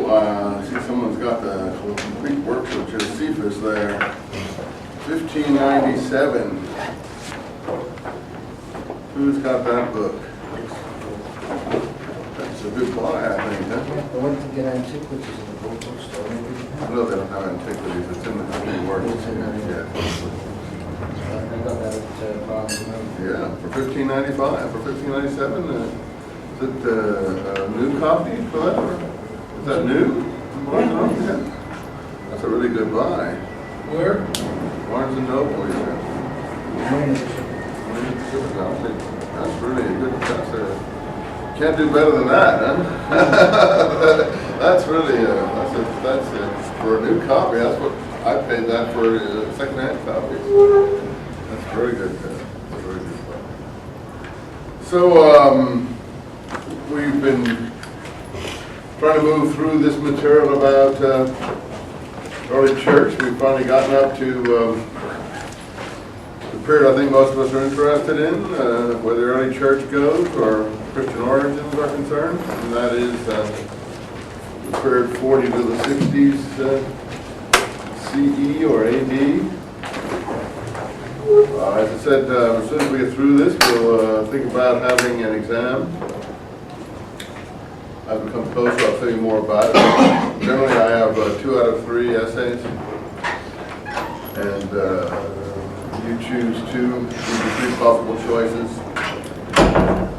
I see someone's got the complete works of Josephus there. 1597. Who's got that book? That's a good buy, I think, huh? I went to get Antiquities in the bookstore. No, they don't have Antiquities. It's in the complete works. It's in there. I got that at Barnes & Noble. Yeah, for 1595, for 1597. Is it a new copy for that? Or is that new? Yeah. That's a really good buy. Where? Barnes and Noble, you said. That's really a good. Can't do better than that, huh? That's really that's for a new copy. That's what I paid that for a second-hand copy. That's very good. That's very good. So we've been trying to move through this material about early church. We've finally gotten up to the period I think most of us are interested in, where the early church goes, or Christian origins are concerned, and that is the period 40 to the 60s CE or AD. As I said, as soon as we get through this, we'll think about having an exam. As we come closer, I'll tell you more about it. Generally, I have 2 out of 3 essays, and you choose 2, 3 possible choices.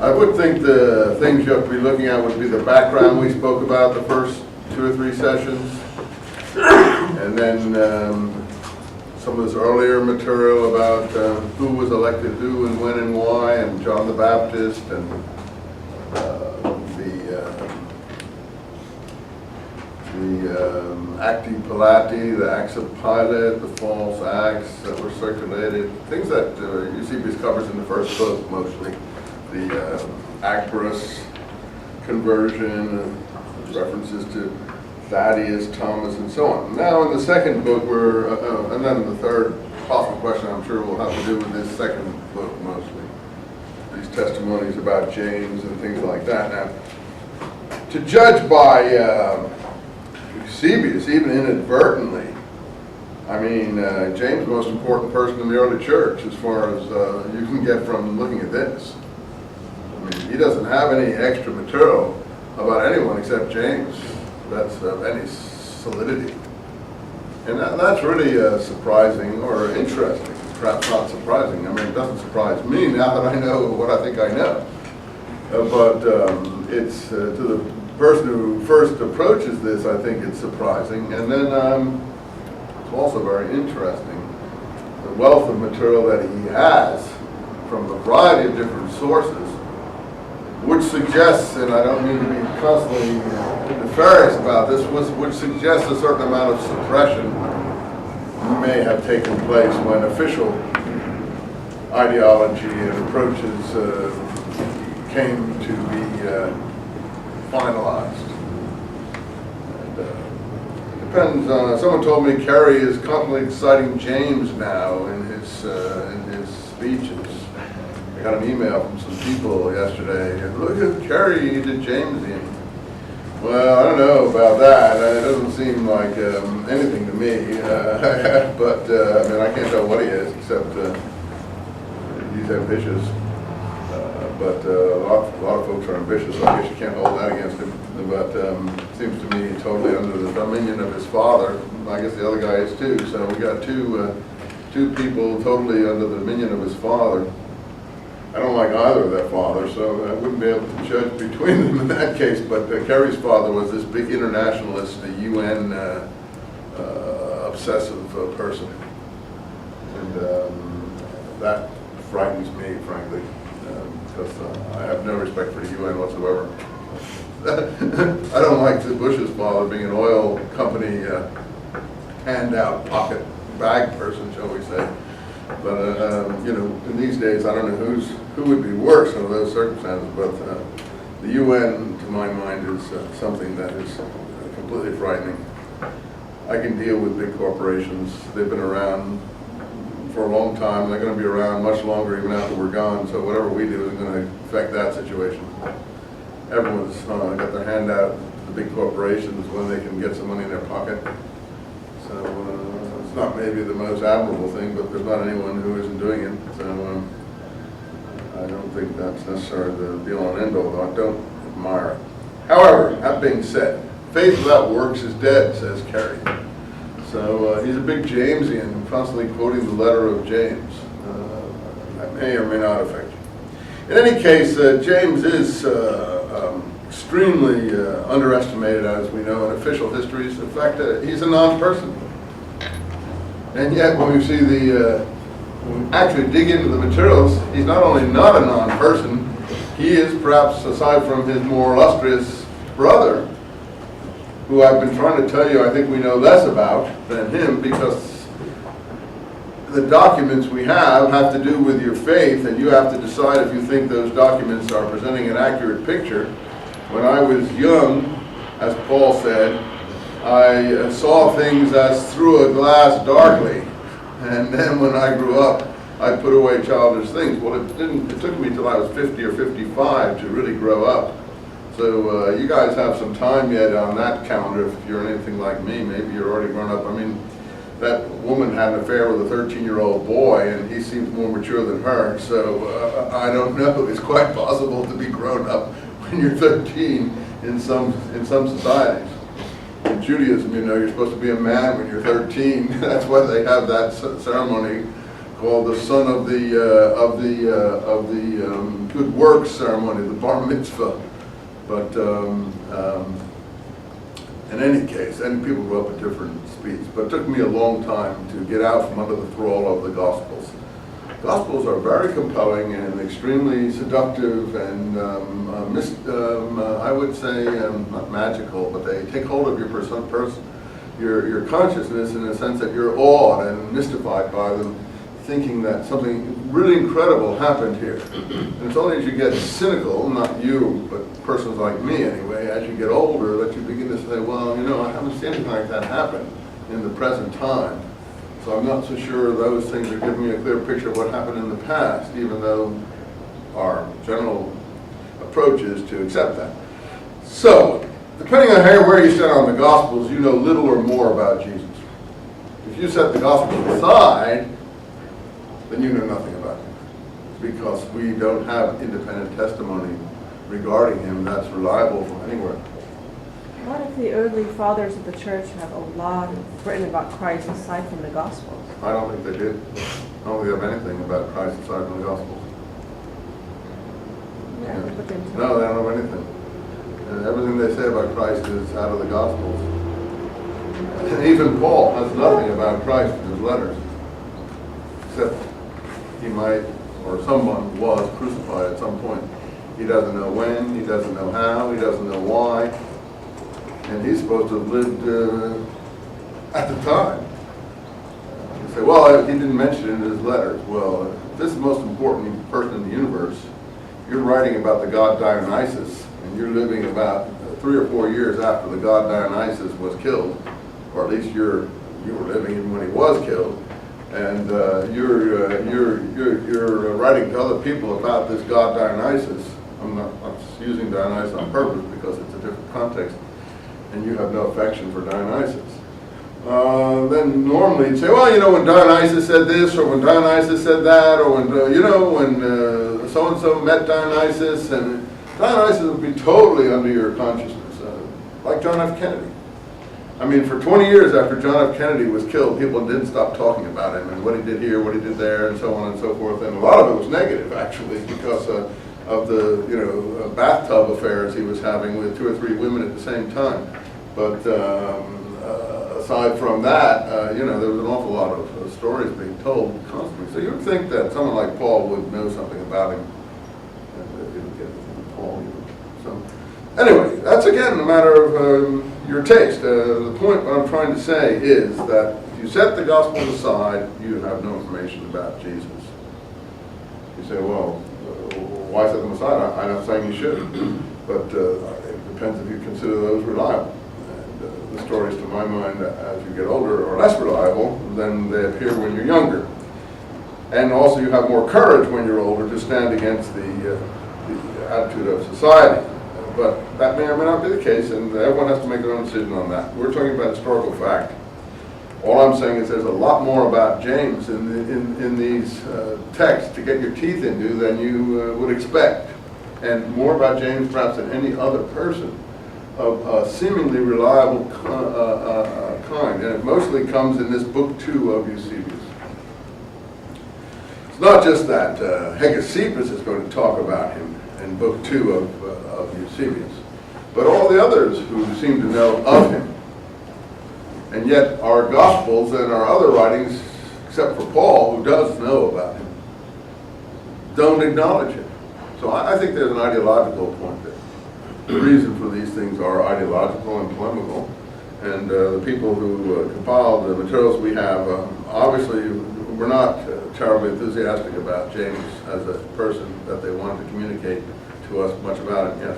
I would think the things you have to be looking at would be the background we spoke about the first 2 or 3 sessions, and then some of this earlier material about who was elected who and when and why, and John the Baptist, and the Acti Pilati, the Acts of Pilate, the false acts that were circulated, things that Eusebius covers in the first book mostly. The Actorus conversion, references to Thaddeus, Thomas, and so on. Now in the second book, and then the third possible question I'm sure will have to do with this second book mostly. These testimonies about James and things like that. Now, to judge by Eusebius, even inadvertently, I mean, James is the most important person in the early church as far as you can get from looking at this. I mean, he doesn't have any extra material about anyone except James that's of any solidity. And that's really surprising or interesting, perhaps not surprising. I mean, it doesn't surprise me now that I know what I think I know. But it's to the person who first approaches this, I think it's surprising. And then it's also very interesting, the wealth of material that he has from a variety of different sources, which suggests, and I don't mean to be constantly nefarious about this, which suggests a certain amount of suppression may have taken place when official ideology and approaches came to be finalized. And, it depends. Someone told me Carey is constantly citing James now in his speeches. I got an email from some people yesterday. Look at Carey, he did Jamesian. Well, I don't know about that. It doesn't seem like anything to me. But I mean, I can't tell what he is except he's ambitious. But a lot of folks are ambitious, so I guess you can't hold that against him. But it seems to me totally under the dominion of his father. I guess the other guy is too. So we got two people totally under the dominion of his father. I don't like either of their father, so I wouldn't be able to judge between them in that case. But Carey's father was this big internationalist, a UN obsessive person, and that frightens me, frankly. Because I have no respect for the UN whatsoever. I don't like the Bush's father being an oil company handout pocket bag person, shall we say. But, you know, in these days, I don't know who would be worse under those circumstances, but the UN, to my mind, is something that is completely frightening. I can deal with big corporations. They've been around for a long time. They're going to be around much longer even after we're gone, so whatever we do isn't going to affect that situation. Everyone's got their hand out, the big corporations, when they can get some money in their pocket. So it's not maybe the most admirable thing, but there's not anyone who isn't doing it. So I don't think that's necessarily the be-all and end-all, though I don't admire it. However, that being said, faith without works is dead, says Carey. So he's a big Jamesian, constantly quoting the letter of James. That may or may not affect you. In any case, James is extremely underestimated, as we know, in official histories. In fact, he's a non-person. And yet, when we see when we actually dig into the materials, he's not only not a non-person, he is perhaps, aside from his more illustrious brother, who I've been trying to tell you I think we know less about than him, because the documents we have to do with your faith, and you have to decide if you think those documents are presenting an accurate picture. When I was young, as Paul said, I saw things as through a glass darkly, and then when I grew up, I put away childish things. Well, it took me till I was 50 or 55 to really grow up. So you guys have some time yet on that calendar. If you're anything like me, maybe you're already grown up. I mean, that woman had an affair with a 13-year-old boy, and he seems more mature than her. So I don't know. It's quite possible to be grown up when you're 13 in some societies. In Judaism, you know, you're supposed to be a man when you're 13. That's why they have that ceremony called the son of the good works ceremony, the bar mitzvah. But in any case, and people grew up at different speeds, but it took me a long time to get out from under the thrall of the Gospels. Gospels are very compelling and extremely seductive and I would say not magical, but they take hold of your consciousness in the sense that you're awed and mystified by them, thinking that something really incredible happened here. And it's only as you get cynical, not you, but persons like me anyway, as you get older, that you begin to say, well, you know, I haven't seen anything like that happen in the present time. So I'm not so sure those things are giving me a clear picture of what happened in the past, even though our general approach is to accept that. So, depending on where you stand on the Gospels, you know little or more about Jesus. If you set the Gospels aside, then you know nothing about him, because we don't have independent testimony regarding him that's reliable from anywhere. What if the early fathers of the church have a lot written about Christ aside from the Gospels? I don't think they did. I don't think they have anything about Christ aside from the Gospels. Yeah, Yeah. but then No, they don't have anything. Everything they say about Christ is out of the Gospels. And even Paul has nothing about Christ in his letters, except he might, or someone was crucified at some point. He doesn't know when, he doesn't know how, he doesn't know why, and he's supposed to have lived at the time. You say, well, he didn't mention it in his letters. Well, if this is the most important person in the universe, you're writing about the god Dionysus, and you're living about 3 or 4 years after the god Dionysus was killed, or at least you were living even when he was killed, and you're writing to other people about this god Dionysus. I'm not using Dionysus on purpose because it's a different context, and you have no affection for Dionysus. Then normally you'd say, well, you know, when Dionysus said this, or when Dionysus said that, or when, when so-and-so met Dionysus, and Dionysus would be totally under your consciousness, like John F. Kennedy. I mean, for 20 years after John F. Kennedy was killed, people didn't stop talking about him and what he did here, what he did there, and so on and so forth. And a lot of it was negative, actually, because of the bathtub affairs he was having with 2 or 3 women at the same time. But aside from that, there was an awful lot of stories being told constantly. So you would think that someone like Paul would know something about him. And he would get it from Paul. So Anyway, that's again a matter of your taste. The point what I'm trying to say is that if you set the Gospels aside, you have no information about Jesus. You say, well, why set them aside? I'm not saying you should, but it depends if you consider those reliable. And the stories, to my mind, as you get older, are less reliable than they appear when you're younger. And also you have more courage when you're older to stand against the attitude of society. But that may or may not be the case, and everyone has to make their own decision on that. We're talking about historical fact. All I'm saying is there's a lot more about James in these texts to get your teeth into than you would expect. And more about James perhaps than any other person of a seemingly reliable kind. And it mostly comes in this book 2 of Eusebius. It's not just that Josephus is going to talk about him in book 2 of Eusebius, but all the others who seem to know of him. And yet our Gospels and our other writings, except for Paul, who does know about him, don't acknowledge him. So I think there's an ideological point there. The reason for these things are ideological and polemical, and the people who compiled the materials we have, obviously we're not terribly enthusiastic about James as a person, that they wanted to communicate to us much about him. Yes?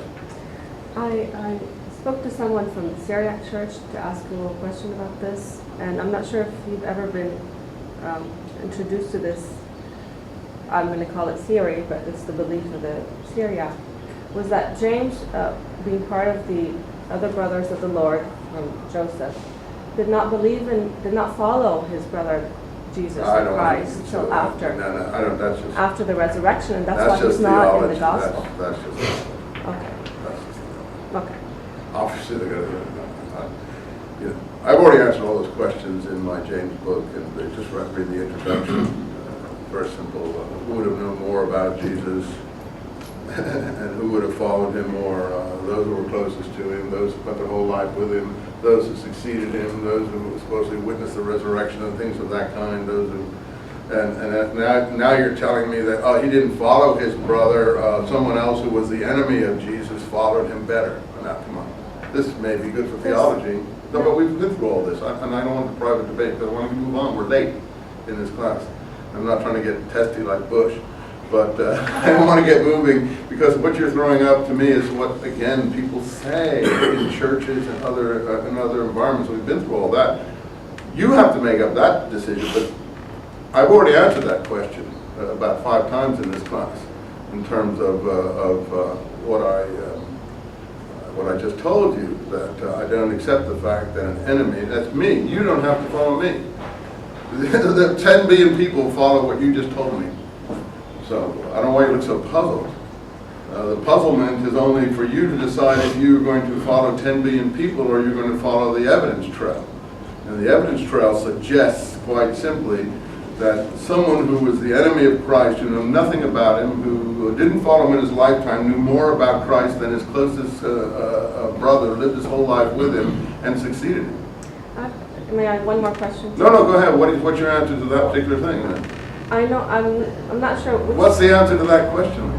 I spoke to someone from the Syriac church to ask a little question about this, and I'm not sure if you've ever been introduced to this. I'm going to call it theory, but it's the belief of the Syriac, was that James, being part of the other brothers of the Lord from Joseph, did not follow his brother Jesus Christ until after. No, I don't. That's just after the resurrection, and that's why he's not in the gospel. That's just okay. That's just Okay. Obviously, they're going to. I've already answered all those questions in my James book, and they just read the introduction. Very simple. Who would have known more about Jesus, and who would have followed him more? Those who were closest to him, those who spent their whole life with him, those who succeeded him, those who supposedly witnessed the resurrection and things of that kind. Those who, and now you're telling me that he didn't follow his brother. Someone else who was the enemy of Jesus followed him better. Now, come on. This may be good for theology. No, but we've been through all this, and I don't want the private debate because I want to move on. We're late in this class. I'm not trying to get testy like Bush, but I want to get moving because what you're throwing up to me is what, again, people say in churches and other environments. We've been through all that. You have to make up that decision, but I've already answered that question about 5 times in this class in terms of what I just told you, that I don't accept the fact that an enemy, that's me, you don't have to follow me. The 10 billion people follow what you just told me. So I don't know why you look so puzzled. The puzzlement is only for you to decide if you're going to follow 10 billion people or you're going to follow the evidence trail. And the evidence trail suggests quite simply that someone who was the enemy of Christ, who knew nothing about him, who didn't follow him in his lifetime, knew more about Christ than his closest brother, lived his whole life with him, and succeeded him. May I have one more question? No, go ahead. What's your answer to that particular thing then? I know, I'm not sure. What's the answer to that question?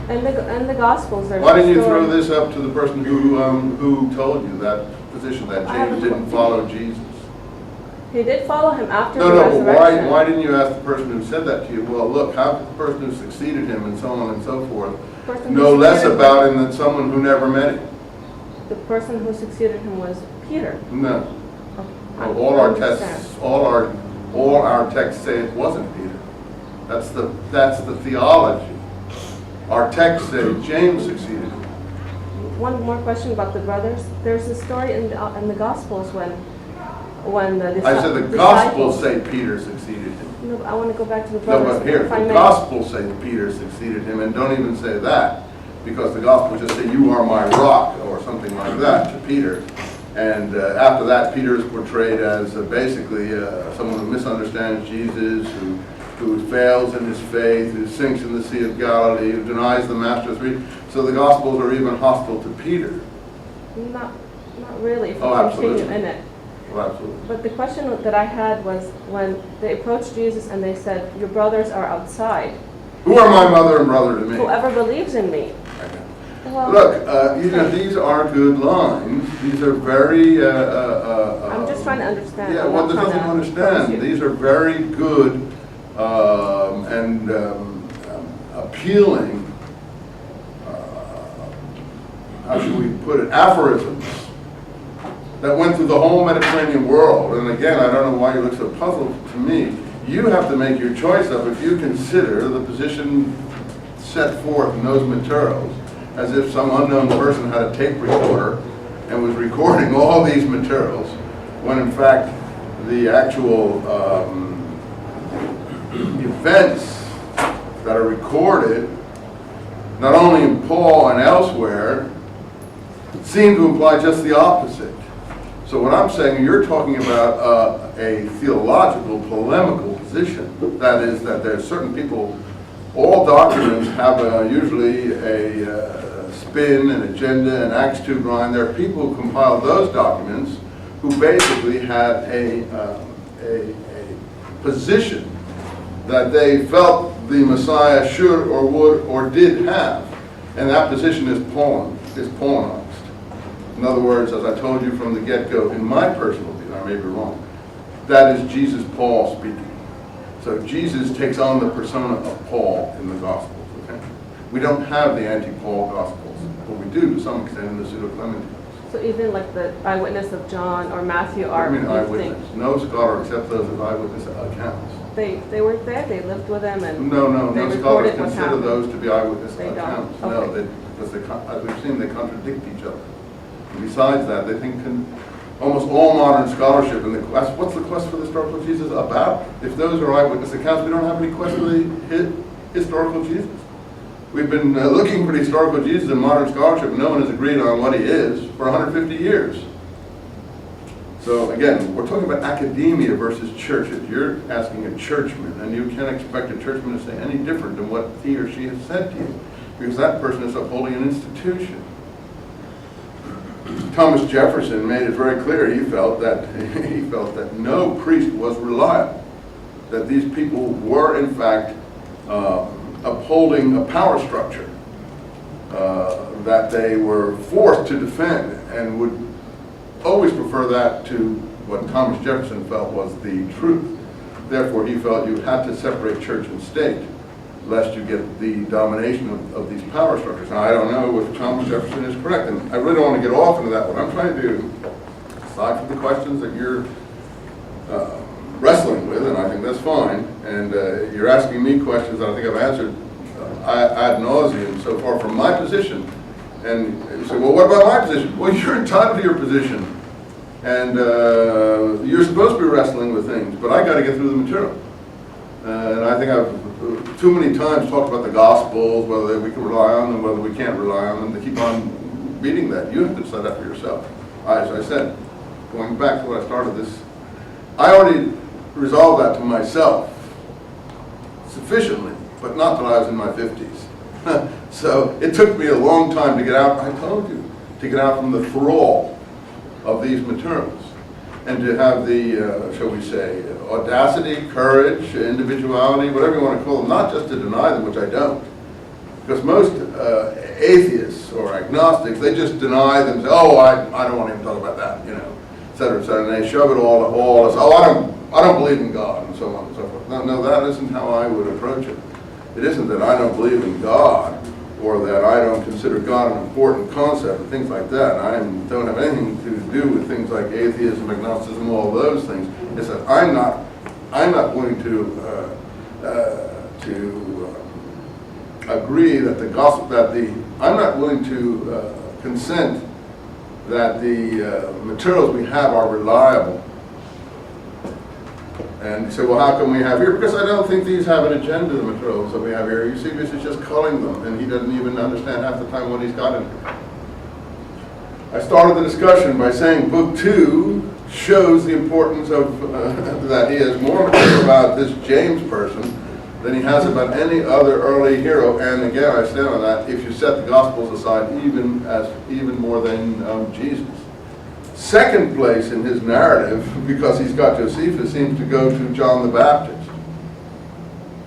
In the Gospels, there's why didn't you throw this up to the person who told you that position, that James didn't follow Jesus? He did follow him after the resurrection. But why didn't you ask the person who said that to you, well, look, how could the person who succeeded him and so on and so forth know less about him than someone who never met him? The person who succeeded him was Peter. No. Okay. All our texts say it wasn't Peter. That's the theology. Our texts say James succeeded him. One more question about the brothers. There's a story in the Gospels when the disciples... I said the Gospels say Peter succeeded him. No, I want to go back to the brothers. No, but here, the Gospels say Peter succeeded him, and don't even say that, because the Gospels just say, you are my rock, or something like that, to Peter. And after that, Peter is portrayed as basically someone who misunderstands Jesus, who fails in his faith, who sinks in the Sea of Galilee, who denies the Master 3. So the Gospels are even hostile to Peter. Not really, if you absolutely. continue in it. Well, absolutely. But the question that I had was when they approached Jesus and they said, your brothers are outside. Who are my mother and brother to me? Whoever believes in me. Okay. Well- Look, you know, these are good lines. These are very, I'm just trying to understand. yeah, I'm well, not there's trying nothing to to understand. confuse you. These are very good and appealing, how should we put it, aphorisms that went through the whole Mediterranean world. And again, I don't know why you look so puzzled to me. You have to make your choice of if you consider the position set forth in those materials as if some unknown person had a tape recorder and was recording all these materials, when in fact the actual events that are recorded, not only in Paul and elsewhere, seem to imply just the opposite. So what I'm saying, you're talking about a theological, polemical position. That is, that there's certain people, all documents have usually a spin, an agenda, an attitude line. There are people who compiled those documents who basically had a position that they felt the Messiah should or would or did have. And that position is Paulinized. In other words, as I told you from the get-go, in my personal view, I may be wrong, that is Jesus Paul speaking. So Jesus takes on the persona of Paul in the Gospels. Okay? We don't have the anti-Paul Gospels, but we do to some extent in the Pseudo-Clementines. So even like the eyewitness of John or Matthew are, I mean you eyewitness. think, No scholar accepts those as eyewitness accounts. they weren't there, they lived with them and No they scholars recorded what consider happened? those to be eyewitness They don't? accounts. Okay. No, because as we've seen, they contradict each other. And besides that, they think almost all modern scholarship in the quest, what's the quest for the historical Jesus about? If those are eyewitness accounts, we don't have any quest for the historical Jesus. We've been looking for the historical Jesus in modern scholarship, and no one has agreed on what he is for 150 years. So again, we're talking about academia versus churches. You're asking a churchman, and you can't expect a churchman to say any different than what he or she has said to you, because that person is upholding an institution. Thomas Jefferson made it very clear he felt that no priest was reliable, that these people were in fact upholding a power structure that they were forced to defend, and would always prefer that to what Thomas Jefferson felt was the truth. Therefore, he felt you had to separate church and state, lest you get the domination of these power structures. Now, I don't know if Thomas Jefferson is correct, and I really don't want to get off into that. What I'm trying to do, aside from the questions that you're wrestling with, and I think that's fine, and you're asking me questions that I think I've answered ad nauseum so far from my position. And you say, well, what about my position? Well, you're entitled to your position, and you're supposed to be wrestling with things, but I got to get through the material. And I think I've too many times talked about the Gospels, whether we can rely on them, whether we can't rely on them, to keep on beating that. You have to decide that for yourself. As I said, going back to what I started this, I already resolved that to myself sufficiently, but not till I was in my 50s. So it took me a long time to get out, I told you, to get out from the thrall of these materials, and to have the, shall we say, audacity, courage, individuality, whatever you want to call them, not just to deny them, which I don't. Because most atheists or agnostics, they just deny them, say, oh, I don't want to even talk about that, you know, et cetera, and they shove it all to all as, oh, I don't believe in God, and so on and so forth. No, that isn't how I would approach it. It isn't that I don't believe in God, or that I don't consider God an important concept, and things like that. I don't have anything to do with things like atheism, agnosticism, all those things. It's that I'm not going to agree that the gospel, I'm not willing to consent that the materials we have are reliable. And you say, well, how come we have here? Because I don't think these have an agenda, the materials that we have here. Eusebius is just culling them, and he doesn't even understand half the time what he's got in here. I started the discussion by saying Book 2 shows the importance of, that he has more material about this James person than he has about any other early hero. And again, I stand on that, if you set the Gospels aside, even more than Jesus. Second place in his narrative, because he's got Josephus, seems to go to John the Baptist.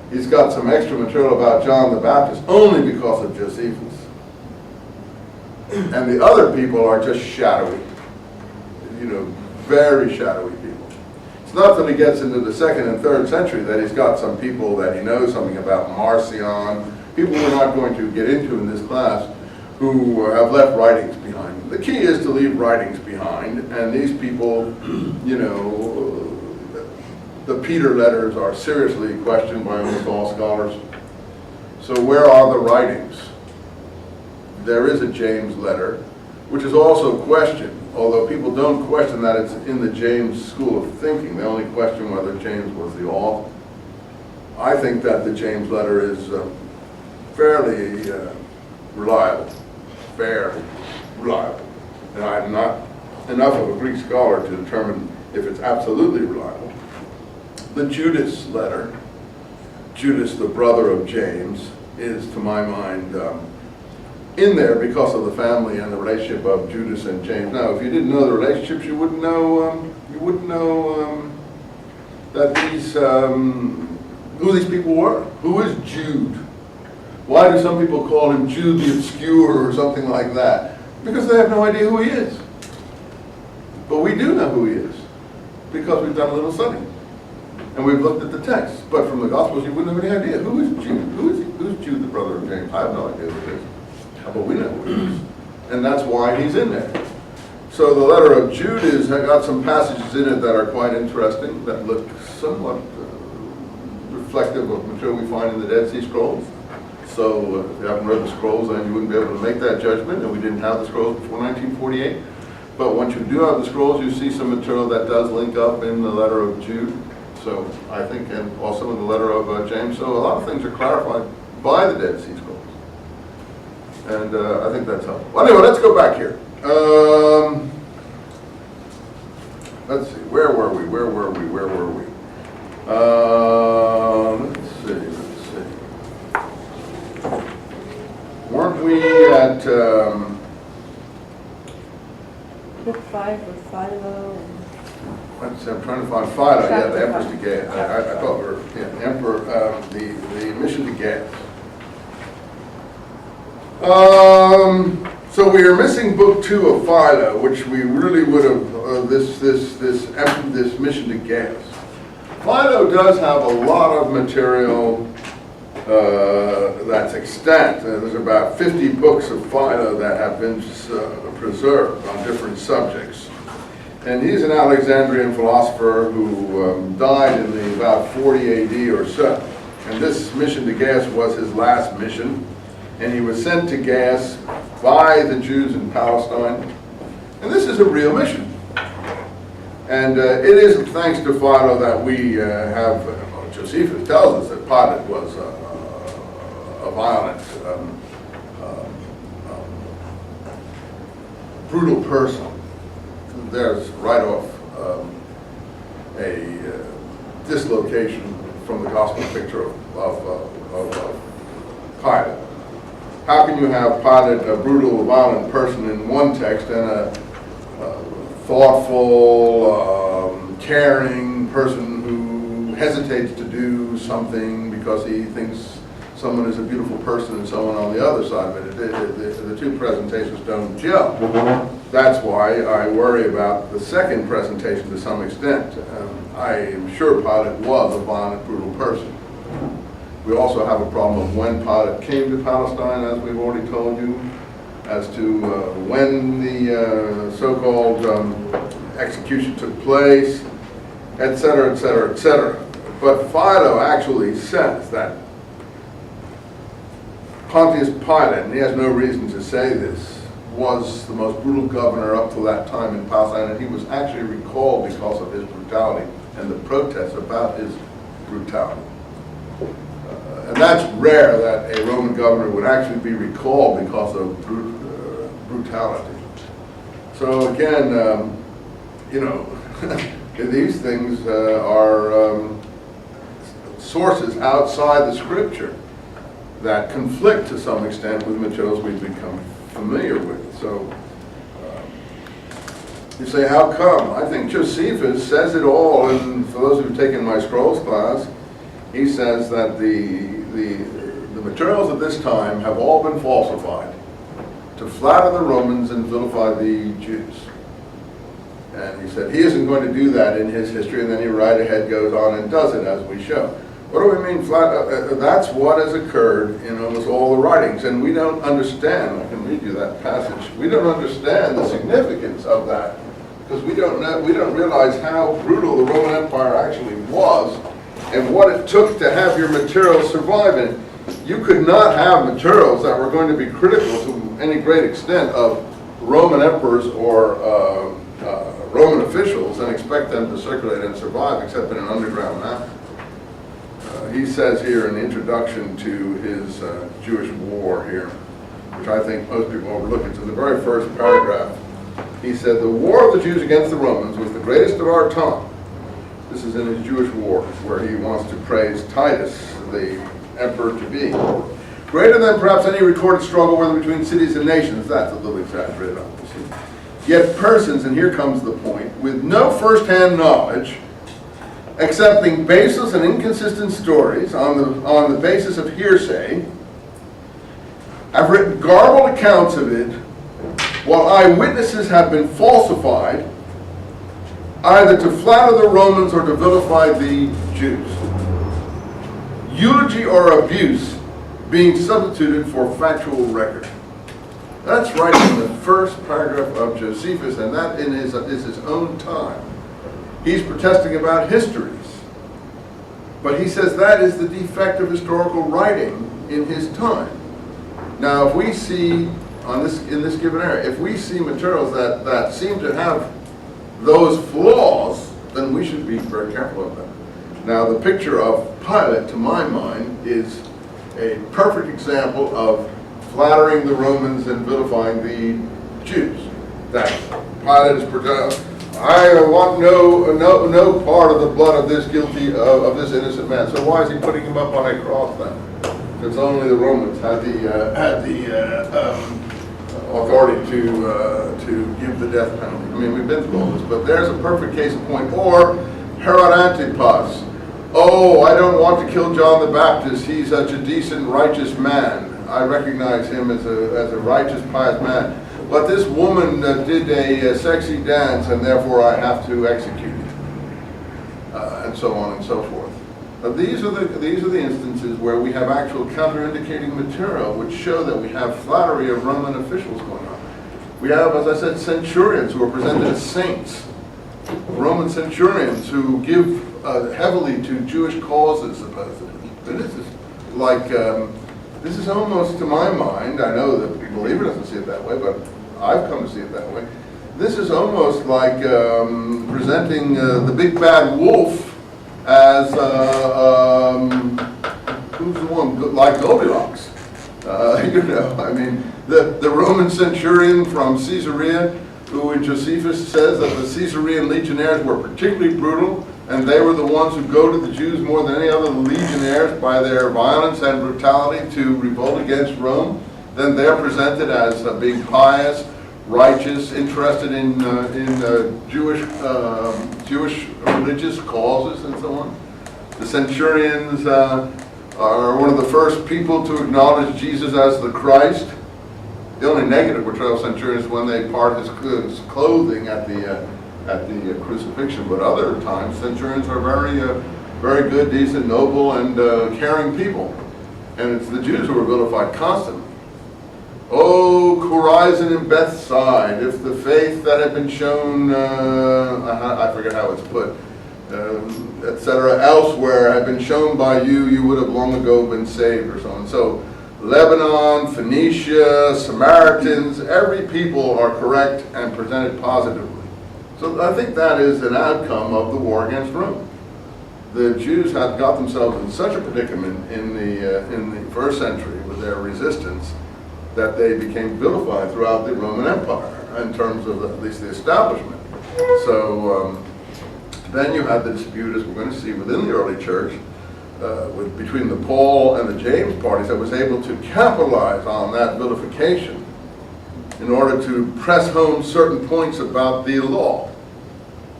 He's got some extra material about John the Baptist only because of Josephus. And the other people are just shadowy, very shadowy people. It's not till he gets into the 2nd and 3rd century that he's got some people that he knows something about, Marcion, people we're not going to get into in this class, who have left writings behind. The key is to leave writings behind, and these people, the Peter letters are seriously questioned by almost all scholars. So where are the writings? There is a James letter, which is also questioned, although people don't question that it's in the James school of thinking. They only question whether James was the author. I think that the James letter is fairly reliable, reliable. And I'm not enough of a Greek scholar to determine if it's absolutely reliable. The Judas letter, Judas, the brother of James, is, to my mind, in there because of the family and the relationship of Judas and James. Now, if you didn't know the relationships, you wouldn't know that who these people were. Who is Jude? Why do some people call him Jude the Obscure or something like that? Because they have no idea who he is. But we do know who he is because we've done a little study. And we've looked at the text. But from the Gospels, you wouldn't have any idea. Who is Jude? Who is he? Who's Jude, the brother of James? I have no idea who it is. But we know who he is. And that's why he's in there. So the letter of Jude has got some passages in it that are quite interesting, that look somewhat reflective of material we find in the Dead Sea Scrolls. So if you haven't read the scrolls, then you wouldn't be able to make that judgment, and we didn't have the scrolls before 1948. But once you do have the scrolls, you see some material that does link up in the letter of Jude. So I think, and also in the letter of James. So a lot of things are clarified by the Dead Sea Scrolls. And I think that's helpful. Well, anyway, let's go back here. Let's see, where were we? Let's see. Weren't we at Book 5 with Philo. let's see, I'm trying to find Philo. Yeah, the Empress to Gas. I thought we were, yeah, the Emperor, the mission to Gas. So we are missing book 2 of Philo, which we really would have, this mission to Gas. Philo does have a lot of material that's extant. There's about 50 books of Philo that have been preserved on different subjects. And he's an Alexandrian philosopher who died in the about 40 AD or so. And this mission to Gas was his last mission. And he was sent to Gas by the Jews in Palestine. And this is a real mission. And it is thanks to Philo that we have, Josephus tells us that Pilate was a violent, brutal person. There's right off a dislocation from the gospel picture of Pilate. How can you have Pilate, a brutal, violent person in one text, and a thoughtful, caring person who hesitates to do something because he thinks someone is a beautiful person and someone on the other side of it? The two presentations don't gel. That's why I worry about the second presentation to some extent. I am sure Pilate was a violent, brutal person. We also have a problem of when Pilate came to Palestine, as we've already told you, as to when the so-called execution took place, etc., etc., etc. But Philo actually says that Pontius Pilate, and he has no reason to say this, was the most brutal governor up to that time in Palestine, and he was actually recalled because of his brutality and the protests about his brutality. And that's rare that a Roman governor would actually be recalled because of brutality. So again, these things are sources outside the scripture that conflict to some extent with materials we've become familiar with. So you say, how come? I think Josephus says it all, and for those who've taken my scrolls class, he says that the materials of this time have all been falsified to flatter the Romans and vilify the Jews. And he said he isn't going to do that in his history, and then he right ahead goes on and does it, as we show. What do we mean that's what has occurred in almost all the writings, and we don't understand. I can read you that passage. We don't understand the significance of that, because we don't realize how brutal the Roman Empire actually was, and what it took to have your materials survive in it. You could not have materials that were going to be critical to any great extent of Roman emperors or Roman officials and expect them to circulate and survive except in an underground map. He says here in the introduction to his Jewish war here, which I think most people overlook, it's in the very first paragraph. He said, the war of the Jews against the Romans was the greatest of our time. This is in his Jewish war, where he wants to praise Titus, the emperor to be. Greater than perhaps any recorded struggle whether between cities and nations. That's a little exaggerated, obviously. Yet persons, and here comes the point, with no first-hand knowledge, accepting baseless and inconsistent stories on the basis of hearsay, have written garbled accounts of it, while eyewitnesses have been falsified, either to flatter the Romans or to vilify the Jews. Eulogy or abuse being substituted for factual record. That's right in the first paragraph of Josephus, and that is his own time. He's protesting about histories. But he says that is the defect of historical writing in his time. Now, if we see, in this given area, if we see materials that seem to have those flaws, then we should be very careful of them. Now, the picture of Pilate, to my mind, is a perfect example of flattering the Romans and vilifying the Jews. That Pilate is I want no part of the blood of this guilty, of this innocent man. So why is he putting him up on a cross then? Because only the Romans had the authority to give the death penalty. I mean, we've been through all this, but there's a perfect case in point. Or Herod Antipas. Oh, I don't want to kill John the Baptist. He's such a decent, righteous man. I recognize him as a righteous, pious man. But this woman did a sexy dance, and therefore I have to execute it, and so on and so forth. These are the instances where we have actual counterindicating material, which show that we have flattery of Roman officials going on. We have, as I said, centurions who are presented as saints, Roman centurions who give heavily to Jewish causes, supposedly. But this is like, this is almost, to my mind, I know that the believer doesn't see it that way, but I've come to see it that way. This is almost like presenting the big bad wolf as, who's the one, like Goldilocks. You know, I mean, the Roman centurion from Caesarea, who in Josephus says that the Caesarean legionnaires were particularly brutal, and they were the ones who goaded the Jews more than any other legionnaires by their violence and brutality to revolt against Rome. Then they're presented as being pious, righteous, interested in Jewish religious causes and so on. The centurions are one of the first people to acknowledge Jesus as the Christ. The only negative portrayal of centurions is when they part his clothing at the crucifixion, but other times centurions are very good, decent, noble, and caring people. And it's the Jews who are vilified constantly. Oh, Chorazin and Bethsaida, if the faith that had been shown, I forget how it's put, etc., elsewhere had been shown by you, you would have long ago been saved, or so on. So Lebanon, Phoenicia, Samaritans, every people are correct and presented positively. So I think that is an outcome of the war against Rome. The Jews had got themselves in such a predicament in the first century with their resistance that they became vilified throughout the Roman Empire in terms of at least the establishment. So then you had the dispute, as we're going to see, within the early church between the Paul and the James parties that was able to capitalize on that vilification in order to press home certain points about the law,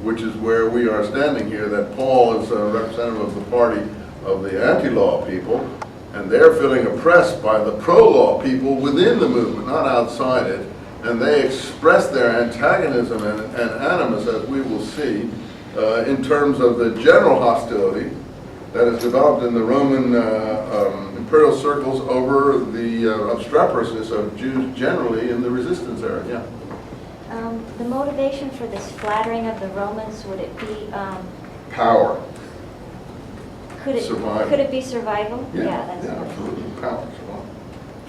which is where we are standing here, that Paul is a representative of the party of the anti-law people, And they're feeling oppressed by the pro-law people within the movement, not outside it. And they express their antagonism and animus, as we will see, in terms of the general hostility that is developed in the Roman imperial circles over the obstreperousness of Jews generally in the resistance era. Yeah. The motivation for this flattering of the Romans, would it be Power. survival? Could it be survival? That's absolutely. Power, survival.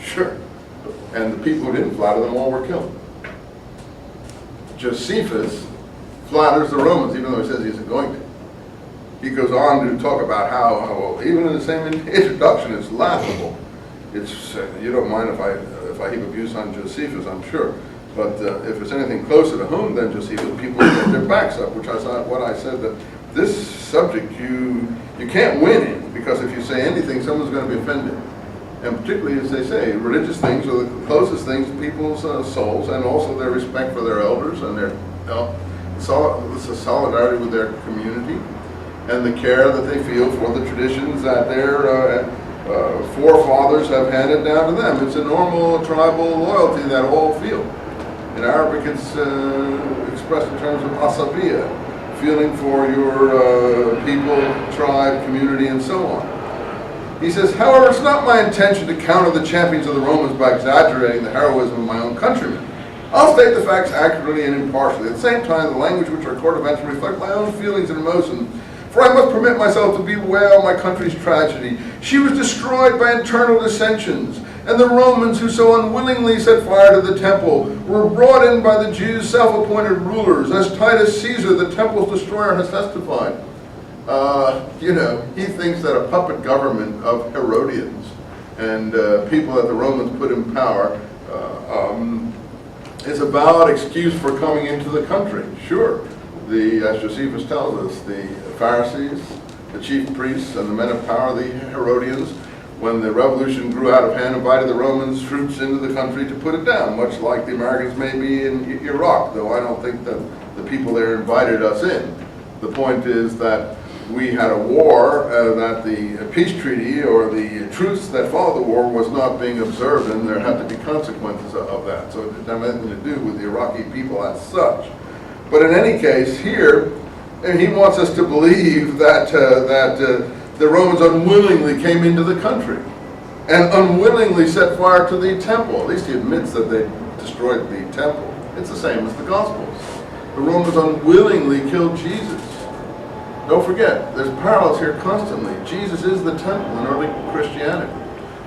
Sure. And the people who didn't flatter them all were killed. Josephus flatters the Romans, even though he says he isn't going to. He goes on to talk about how even in the same introduction, it's laughable. It's you don't mind if I heap abuse on Josephus, I'm sure. But if it's anything closer to home than Josephus, people get their backs up, which I thought what I said, that this subject you can't win in, because if you say anything, someone's going to be offended. And particularly, as they say, religious things are the closest things to people's souls, and also their respect for their elders and their solidarity with their community, and the care that they feel for the traditions that their forefathers have handed down to them. It's a normal tribal loyalty that all feel. In Arabic, it's expressed in terms of asabiya, feeling for your people, tribe, community, and so on. He says, however, it's not my intention to counter the champions of the Romans by exaggerating the heroism of my own countrymen. I'll state the facts accurately and impartially. At the same time, the language which I record events reflect my own feelings and emotions, for I must permit myself to bewail my country's tragedy. She was destroyed by internal dissensions, and the Romans who so unwillingly set fire to the temple were brought in by the Jews' self-appointed rulers, as Titus Caesar, the temple's destroyer, has testified. He thinks that a puppet government of Herodians and people that the Romans put in power is a valid excuse for coming into the country. Sure, as Josephus tells us, the Pharisees, the chief priests, and the men of power, the Herodians, when the revolution grew out of hand, invited the Romans troops into the country to put it down, much like the Americans may be in Iraq, though I don't think that the people there invited us in. The point is that we had a war, that the peace treaty or the truce that followed the war was not being observed, and there had to be consequences of that. So it didn't have anything to do with the Iraqi people as such. But in any case, here, he wants us to believe that the Romans unwillingly came into the country and unwillingly set fire to the temple. At least he admits that they destroyed the temple. It's the same as the Gospels. The Romans unwillingly killed Jesus. Don't forget, there's parallels here constantly. Jesus is the temple in early Christianity.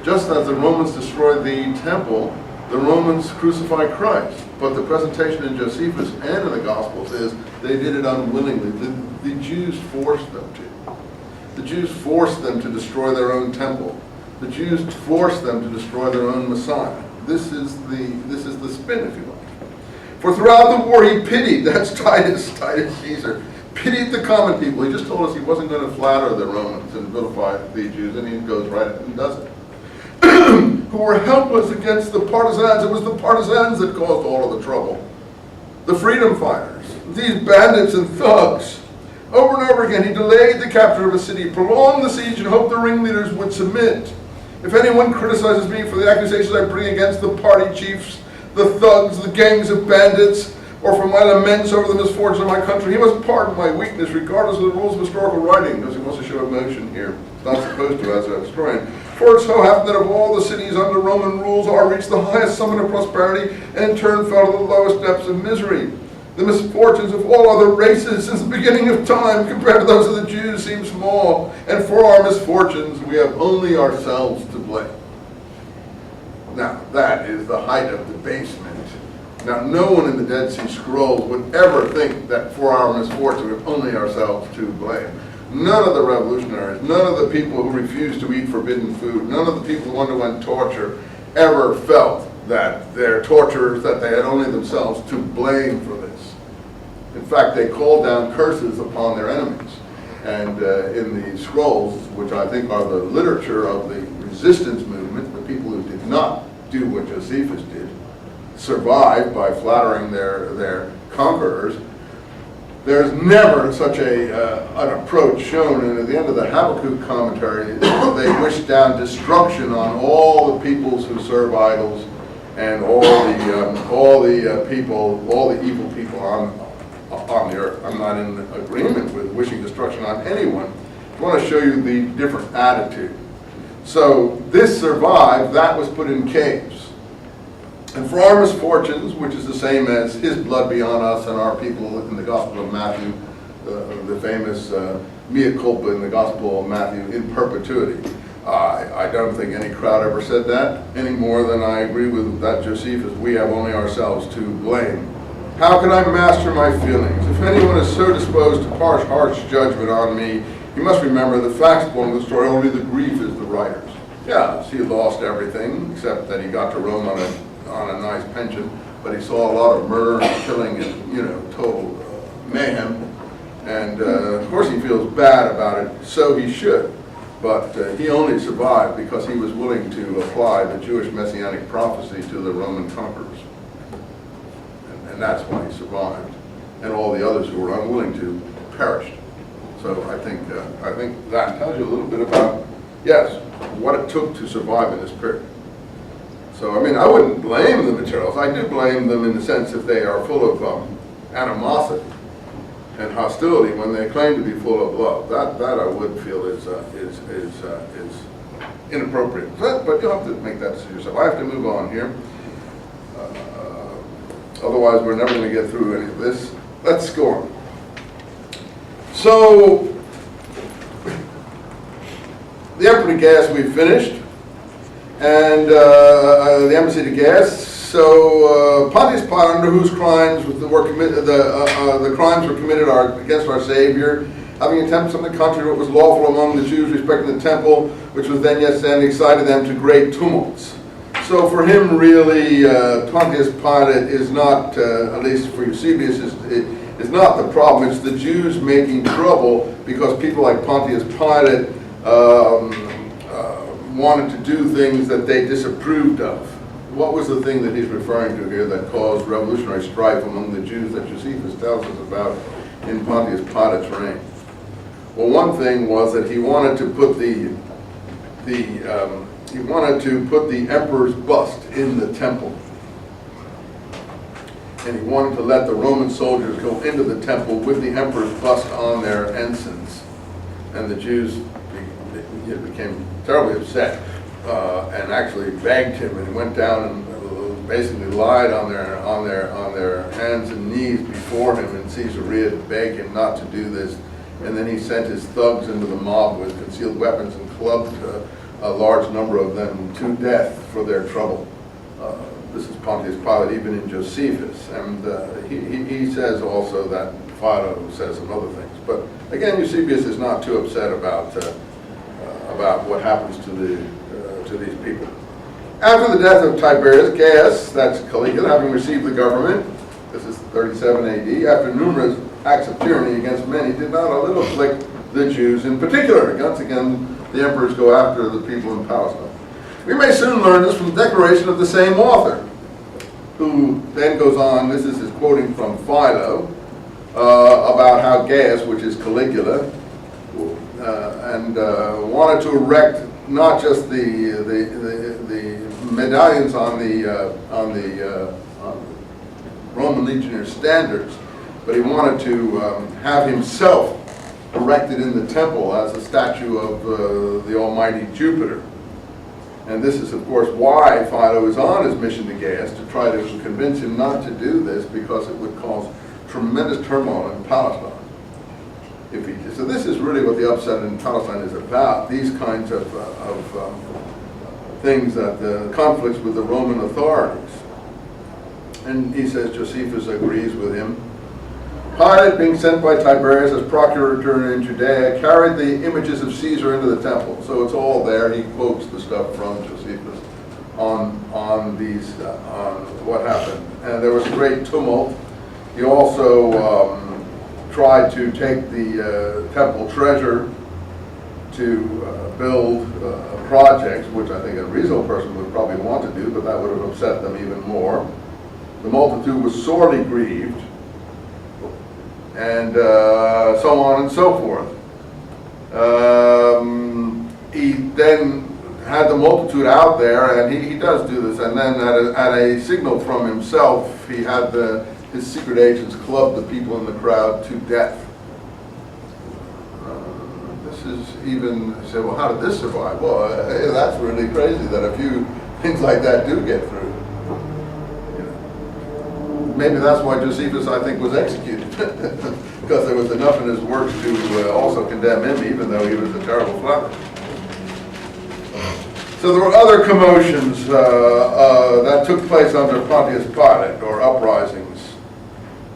Just as the Romans destroyed the temple, the Romans crucified Christ. But the presentation in Josephus and in the Gospels is they did it unwillingly. The Jews forced them to. The Jews forced them to destroy their own temple. The Jews forced them to destroy their own Messiah. This is the spin, if you like. For throughout the war he pitied, that's Titus Caesar, pitied the common people. He just told us he wasn't going to flatter the Romans and vilify the Jews, and he goes right and does it. Who were helpless against the partisans. It was the partisans that caused all of the trouble. The freedom fighters, these bandits and thugs. Over and over again, he delayed the capture of a city, prolonged the siege, and hoped the ringleaders would submit. If anyone criticizes me for the accusations I bring against the party chiefs, the thugs, the gangs of bandits, or for my laments over the misfortunes of my country, he must pardon my weakness, regardless of the rules of historical writing, because he wants to show emotion here. It's not supposed to, as a historian. For it so happened that of all the cities under Roman rules, ours reached the highest summit of prosperity, and in turn fell to the lowest depths of misery. The misfortunes of all other races since the beginning of time, compared to those of the Jews, seem small, and for our misfortunes we have only ourselves to blame. Now, that is the height of debasement. Now, no one in the Dead Sea Scrolls would ever think that for our misfortune we have only ourselves to blame. None of the revolutionaries, none of the people who refused to eat forbidden food, none of the people who underwent torture ever felt that their torturers, that they had only themselves to blame for this. In fact, they called down curses upon their enemies. And in the scrolls, which I think are the literature of the resistance movement, the people who did not do what Josephus did, survived by flattering their conquerors, There's never such an approach shown, and at the end of the Habakkuk commentary, they wish down destruction on all the peoples who serve idols and all the evil people on the earth. I'm not in agreement with wishing destruction on anyone. I want to show you the different attitude. So this survived, that was put in caves. And for our misfortunes, which is the same as his blood be on us and our people in the Gospel of Matthew, the famous mea culpa in the Gospel of Matthew, in perpetuity. I don't think any crowd ever said that any more than I agree with that Josephus. We have only ourselves to blame. How can I master my feelings? If anyone is so disposed to pass harsh judgment on me, you must remember the facts along the story, only the grief is the writer's. Yes, he lost everything, except that he got to Rome on a nice pension, but he saw a lot of murder and killing and, total mayhem. And of course he feels bad about it, so he should. But he only survived because he was willing to apply the Jewish messianic prophecy to the Roman conquerors. And that's why he survived. And all the others who were unwilling to perished. So I think that tells you a little bit about, yes, what it took to survive in this period. So, I mean, I wouldn't blame the materials. I do blame them in the sense if they are full of animosity and hostility when they claim to be full of love. That I would feel is inappropriate. But you'll have to make that decision yourself. I have to move on here. Otherwise, we're never going to get through any of this. Let's go on. So, the Emperor to Gas we've finished, and the embassy to Gas. So Pontius Pilate, under whose crimes were committed, the crimes were committed against our Savior, having attempts on the contrary what was lawful among the Jews respecting the temple, which was then yet standing, excited them to great tumults. So for him, really, Pontius Pilate is not, at least for Eusebius, is not the problem. It's the Jews making trouble because people like Pontius Pilate wanted to do things that they disapproved of. What was the thing that he's referring to here that caused revolutionary strife among the Jews that Josephus tells us about in Pontius Pilate's reign? Well, one thing was that he wanted to put the emperor's bust in the temple, and he wanted to let the Roman soldiers go into the temple with the emperor's bust on their ensigns, and the Jews became terribly upset and actually begged him, and he went down and basically lied on their hands and knees before him in Caesarea to beg him not to do this. And then he sent his thugs into the mob with concealed weapons and clubbed a large number of them to death for their trouble. This is Pontius Pilate, even in Josephus, and he says also that Philo says some other things. But again, Eusebius is not too upset about what happens to these people. After the death of Tiberius, Gaius, that's Caligula, having received the government, this is 37 AD, after numerous acts of tyranny against many, did not a little afflict the Jews in particular. Once again, the emperors go after the people in Palestine. We may soon learn this from the declaration of the same author, who then goes on, this is his quoting from Philo, about how Gaius, which is Caligula, wanted to erect not just the medallions on the Roman legionnaire standards, but he wanted to have himself erected in the temple as a statue of the almighty Jupiter. And this is, of course, why Philo is on his mission to Gaius, to try to convince him not to do this, because it would cause tremendous turmoil in Palestine. So this is really what the upset in Palestine is about, these kinds of things, that the conflicts with the Roman authorities. And he says Josephus agrees with him. Pilate, being sent by Tiberius as procurator in Judea, carried the images of Caesar into the temple. So it's all there. He quotes the stuff from Josephus on what happened. And there was a great tumult. He also tried to take the temple treasure to build projects, which I think a reasonable person would probably want to do, but that would have upset them even more. The multitude was sorely grieved. and so on and so forth. He then had the multitude out there, and he does do this, and then at a signal from himself, he had his secret agents club the people in the crowd to death. This is even, you say, well, how did this survive? Well, that's really crazy that a few things like that do get through. Maybe that's why Josephus, I think, was executed, because there was enough in his works to also condemn him, even though he was a terrible flatterer. So there were other commotions that took place under Pontius Pilate, or uprisings.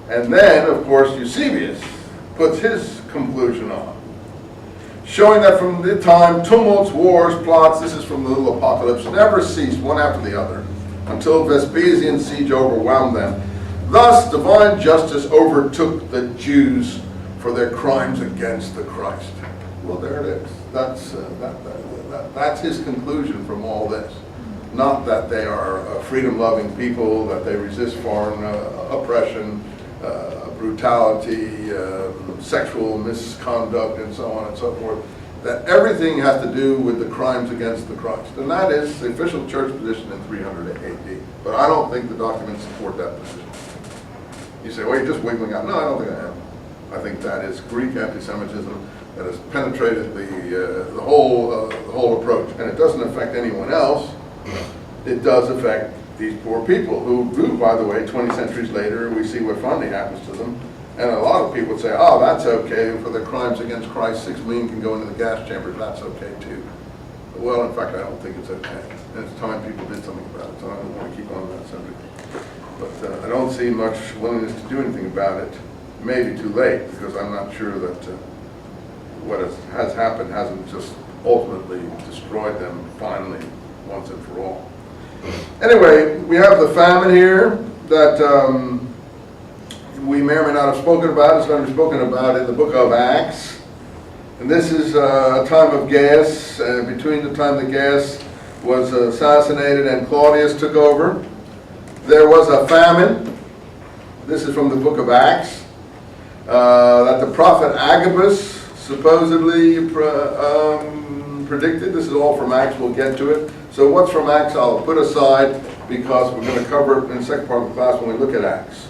And then, of course, Eusebius puts his conclusion on, showing that from the time tumults, wars, plots, this is from the little apocalypse, never ceased one after the other, until Vespasian's siege overwhelmed them. Thus, divine justice overtook the Jews for their crimes against the Christ. Well, there it is. That's his conclusion from all this. Not that they are freedom-loving people, that they resist foreign oppression, brutality, sexual misconduct, and so on and so forth. That everything has to do with the crimes against the Christ. And that is the official church position in 300 AD. But I don't think the documents support that position. You say, well, you're just wiggling out. No, I don't think I am. I think that is Greek anti-Semitism that has penetrated the whole approach. And it doesn't affect anyone else. It does affect these poor people who, by the way, 20 centuries later, we see what finally happens to them. And a lot of people would say, oh, that's okay. For the crimes against Christ, 6 million can go into the gas chambers. That's okay, too. Well, in fact, I don't think it's okay. And it's time people did something about it, so I don't want to keep on that subject. But I don't see much willingness to do anything about it. Maybe too late, because I'm not sure that what has happened hasn't just ultimately destroyed them finally, once and for all. Anyway, we have the famine here that we may or may not have spoken about. It's going to be spoken about in the book of Acts. And this is a time of Gaius, between the time that Gaius was assassinated and Claudius took over. There was a famine. This is from the book of Acts. That the prophet Agabus supposedly predicted. This is all from Acts. We'll get to it. So what's from Acts I'll put aside, because we're going to cover it in the second part of the class when we look at Acts.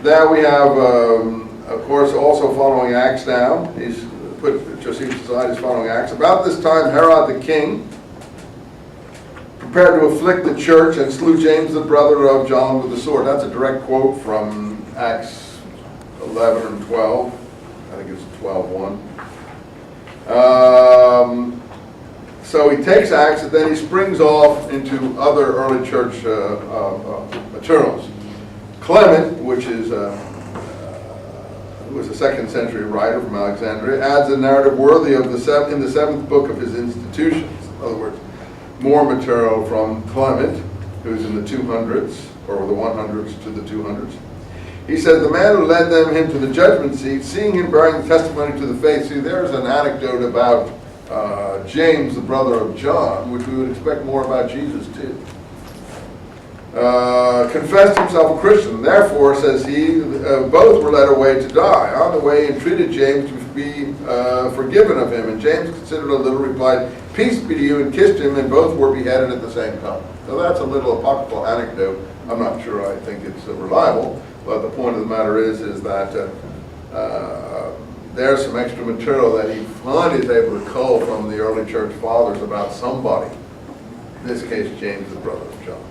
Now we have, of course, also following Acts now. He's put Josephus aside, he's following Acts. About this time, Herod the king prepared to afflict the church and slew James, the brother of John, with the sword. That's a direct quote from Acts 11 and 12. I think it's 12:1. So he takes Acts, and then he springs off into other early church materials. Clement, which is who was a 2nd century writer from Alexandria, adds a narrative worthy of in the 7th book of his Institutions. In other words, more material from Clement, who's in the 200s, or the 100s to the 200s. He says, the man who led him to the judgment seat, seeing him bearing the testimony to the faith. See, there's an anecdote about James, the brother of John, which we would expect more about Jesus too. Confessed himself a Christian. Therefore, says he, both were led away to die. On the way, entreated James to be forgiven of him. And James, considered a little, replied, peace be to you, and kissed him, and both were beheaded at the same time. So that's a little apocryphal anecdote. I'm not sure I think it's reliable, but the point of the matter is that there's some extra material that he finally is able to cull from the early church fathers about somebody. In this case, James, the brother of John.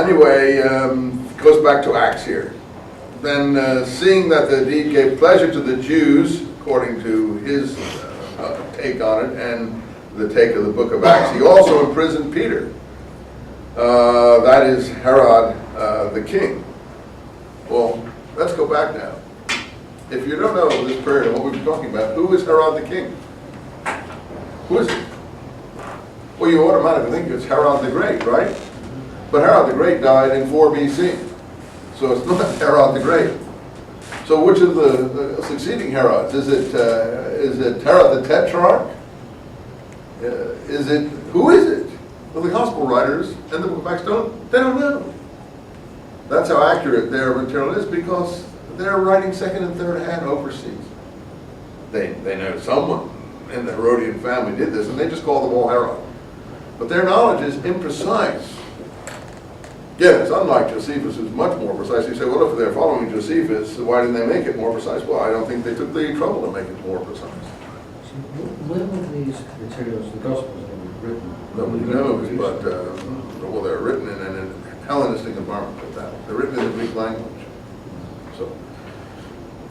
Anyway, goes back to Acts here. Then seeing that the deed gave pleasure to the Jews, according to his take on it, and the take of the book of Acts, he also imprisoned Peter. That is Herod the king. Well, let's go back now. If you don't know this period and what we've been talking about, who is Herod the king? Who is it? Well, you automatically think it's Herod the Great, right? But Herod the Great died in 4 BC. So it's not Herod the Great. So which of the succeeding Herods? Is it Herod the Tetrarch? Who is it? Well, the gospel writers and the book of Acts they don't know. That's how accurate their material is, because they're writing second and third hand overseas. They know someone in the Herodian family did this, and they just call them all Herod. But their knowledge is imprecise. Again, it's unlike Josephus, who's much more precise. You say, well, if they're following Josephus, why didn't they make it more precise? Well, I don't think they took the trouble to make it more precise. When were these materials, the Gospels, written? Nobody knows, but, well, they're written in an Hellenistic environment with that. They're written in the Greek language. So,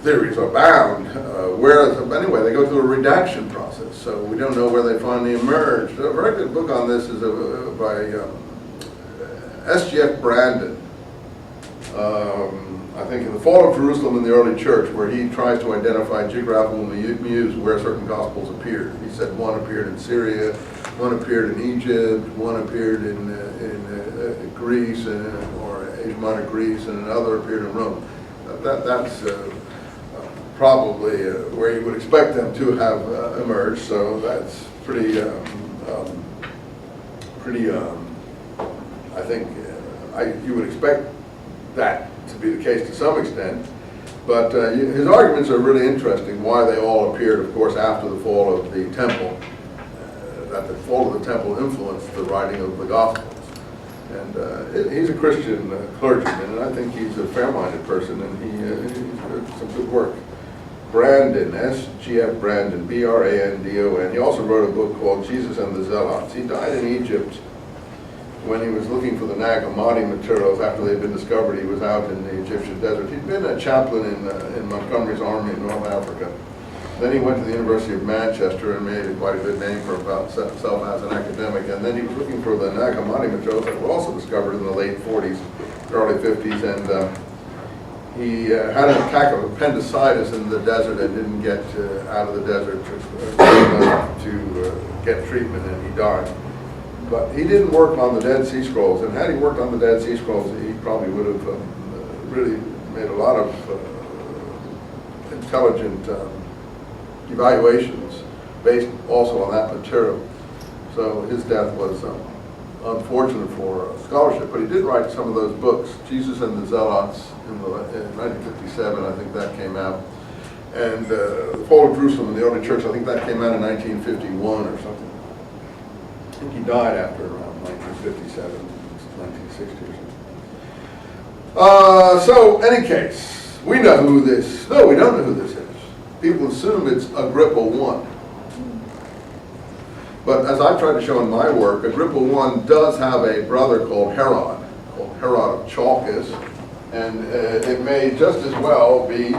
theories are bound. Anyway, they go through a redaction process, so we don't know where they finally emerged. A very good book on this is by S.G.F. Brandon. I think in The Fall of Jerusalem in the Early Church, where he tries to identify geographical milieux where certain Gospels appeared. He said one appeared in Syria, one appeared in Egypt, one appeared in Greece, or Asia Minor Greece, and another appeared in Rome. That's probably where you would expect them to have emerged, so that's pretty, I think you would expect that to be the case to some extent, but his arguments are really interesting, why they all appeared, of course, after the fall of the temple, that the fall of the temple influenced the writing of the Gospels. And he's a Christian clergyman, and I think he's a fair-minded person, and he's did some good work. Brandon, S.G.F. Brandon, B-R-A-N-D-O-N. He also wrote a book called Jesus and the Zealots. He died in Egypt when he was looking for the Nag Hammadi materials after they'd been discovered. He was out in the Egyptian desert. He'd been a chaplain in Montgomery's army in North Africa. Then he went to the University of Manchester and made quite a good name for himself as an academic. And then he was looking for the Nag Hammadi materials that were also discovered in the late 40s, early 50s. And he had an attack of appendicitis in the desert and didn't get out of the desert to get treatment, and he died. But he didn't work on the Dead Sea Scrolls, and had he worked on the Dead Sea Scrolls, he probably would have really made a lot of intelligent evaluations based also on that material. So his death was unfortunate for scholarship, but he did write some of those books, Jesus and the Zealots, in 1957, I think that came out. And The Fall of Jerusalem in the Early Church, I think that came out in 1951 or something. I think he died after around 1957, 1960 or something. So, any case, we know who this, no, we don't know who this is. People assume it's Agrippa I. But as I've tried to show in my work, Agrippa I does have a brother called Herod of Chalcis, and it may just as well be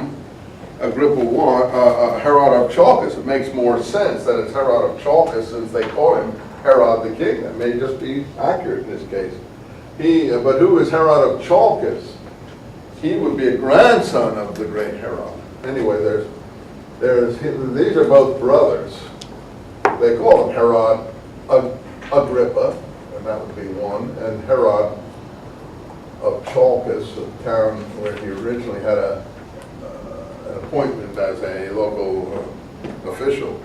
Agrippa I, Herod of Chalcis. It makes more sense that it's Herod of Chalcis since they call him Herod the king. That may just be accurate in this case. But who is Herod of Chalcis? He would be a grandson of the great Herod. Anyway, these are both brothers. They call him Herod Agrippa, and that would be one, and Herod of Chalcis, a town where he originally had an appointment as a local official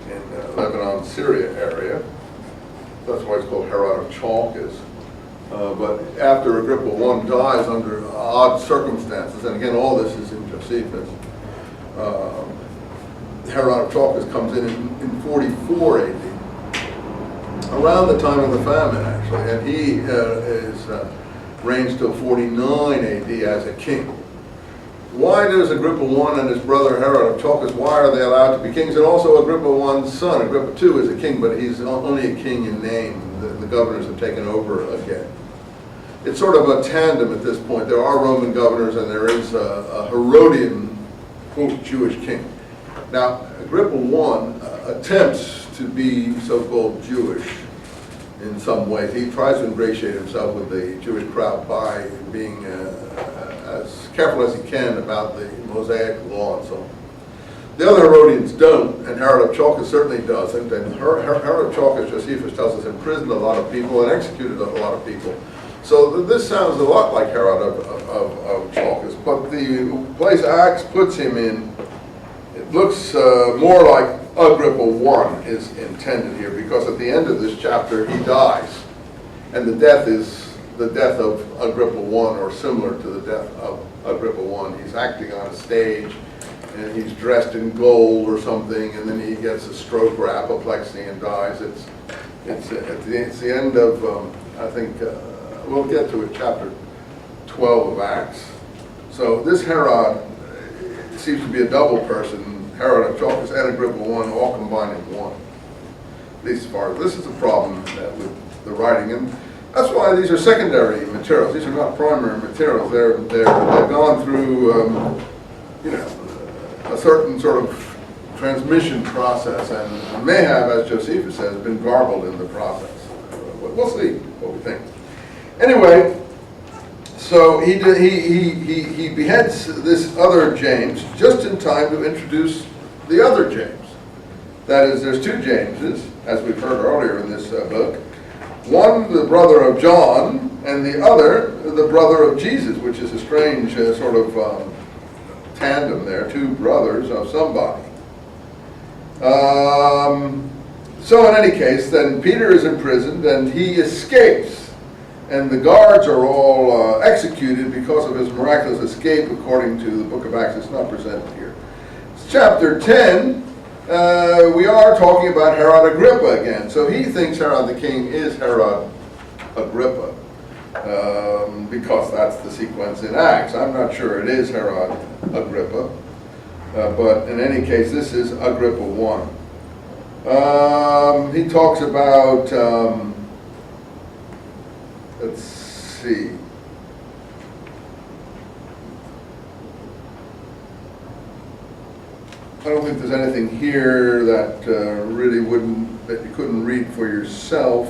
in Lebanon, Syria area. That's why it's called Herod of Chalcis. But after Agrippa I dies under odd circumstances, and again, all this is in Josephus, Herod of Chalcis comes in 44 AD, around the time of the famine, actually, and he reigns till 49 AD as a king. Why does Agrippa I and his brother Herod of Chalcis, why are they allowed to be kings? And also Agrippa I's son, Agrippa II, is a king, but he's only a king in name. The governors have taken over again. It's sort of a tandem at this point. There are Roman governors and there is a Herodian, quote, Jewish king. Now, Agrippa I attempts to be so-called Jewish in some ways. He tries to ingratiate himself with the Jewish crowd by being as careful as he can about the Mosaic law and so on. The other Herodians don't, and Herod of Chalcis certainly doesn't. And Herod of Chalcis, Josephus tells us, imprisoned a lot of people and executed a lot of people. So this sounds a lot like Herod of Chalcis, but the place Acts puts him in, it looks more like Agrippa I is intended here, because at the end of this chapter he dies, and the death is the death of Agrippa I, or similar to the death of Agrippa I. He's acting on a stage, and he's dressed in gold or something, and then he gets a stroke or apoplexy and dies. It's the end of, I think, we'll get to it, chapter 12 of Acts. So this Herod seems to be a double person, Herod Antipas and Agrippa I, all combined in one. At least as far as, this is a problem with the writing, and that's why these are secondary materials. These are not primary materials. They've gone through, you know, a certain sort of transmission process, and may have, as Josephus says, been garbled in the process. We'll see what we think. Anyway, so he beheads this other James just in time to introduce the other James. That is, there's two Jameses, as we've heard earlier in this book. One, the brother of John, and the other, the brother of Jesus, which is a strange sort of tandem there, two brothers of somebody. So in any case, then Peter is imprisoned and he escapes, and the guards are all executed because of his miraculous escape, according to the book of Acts. It's not presented here. It's chapter 10. We are talking about Herod Agrippa again. So he thinks Herod the king is Herod Agrippa, because that's the sequence in Acts. I'm not sure it is Herod Agrippa, but in any case, this is Agrippa I. He talks about, let's see, I don't think there's anything here that really that you couldn't read for yourself,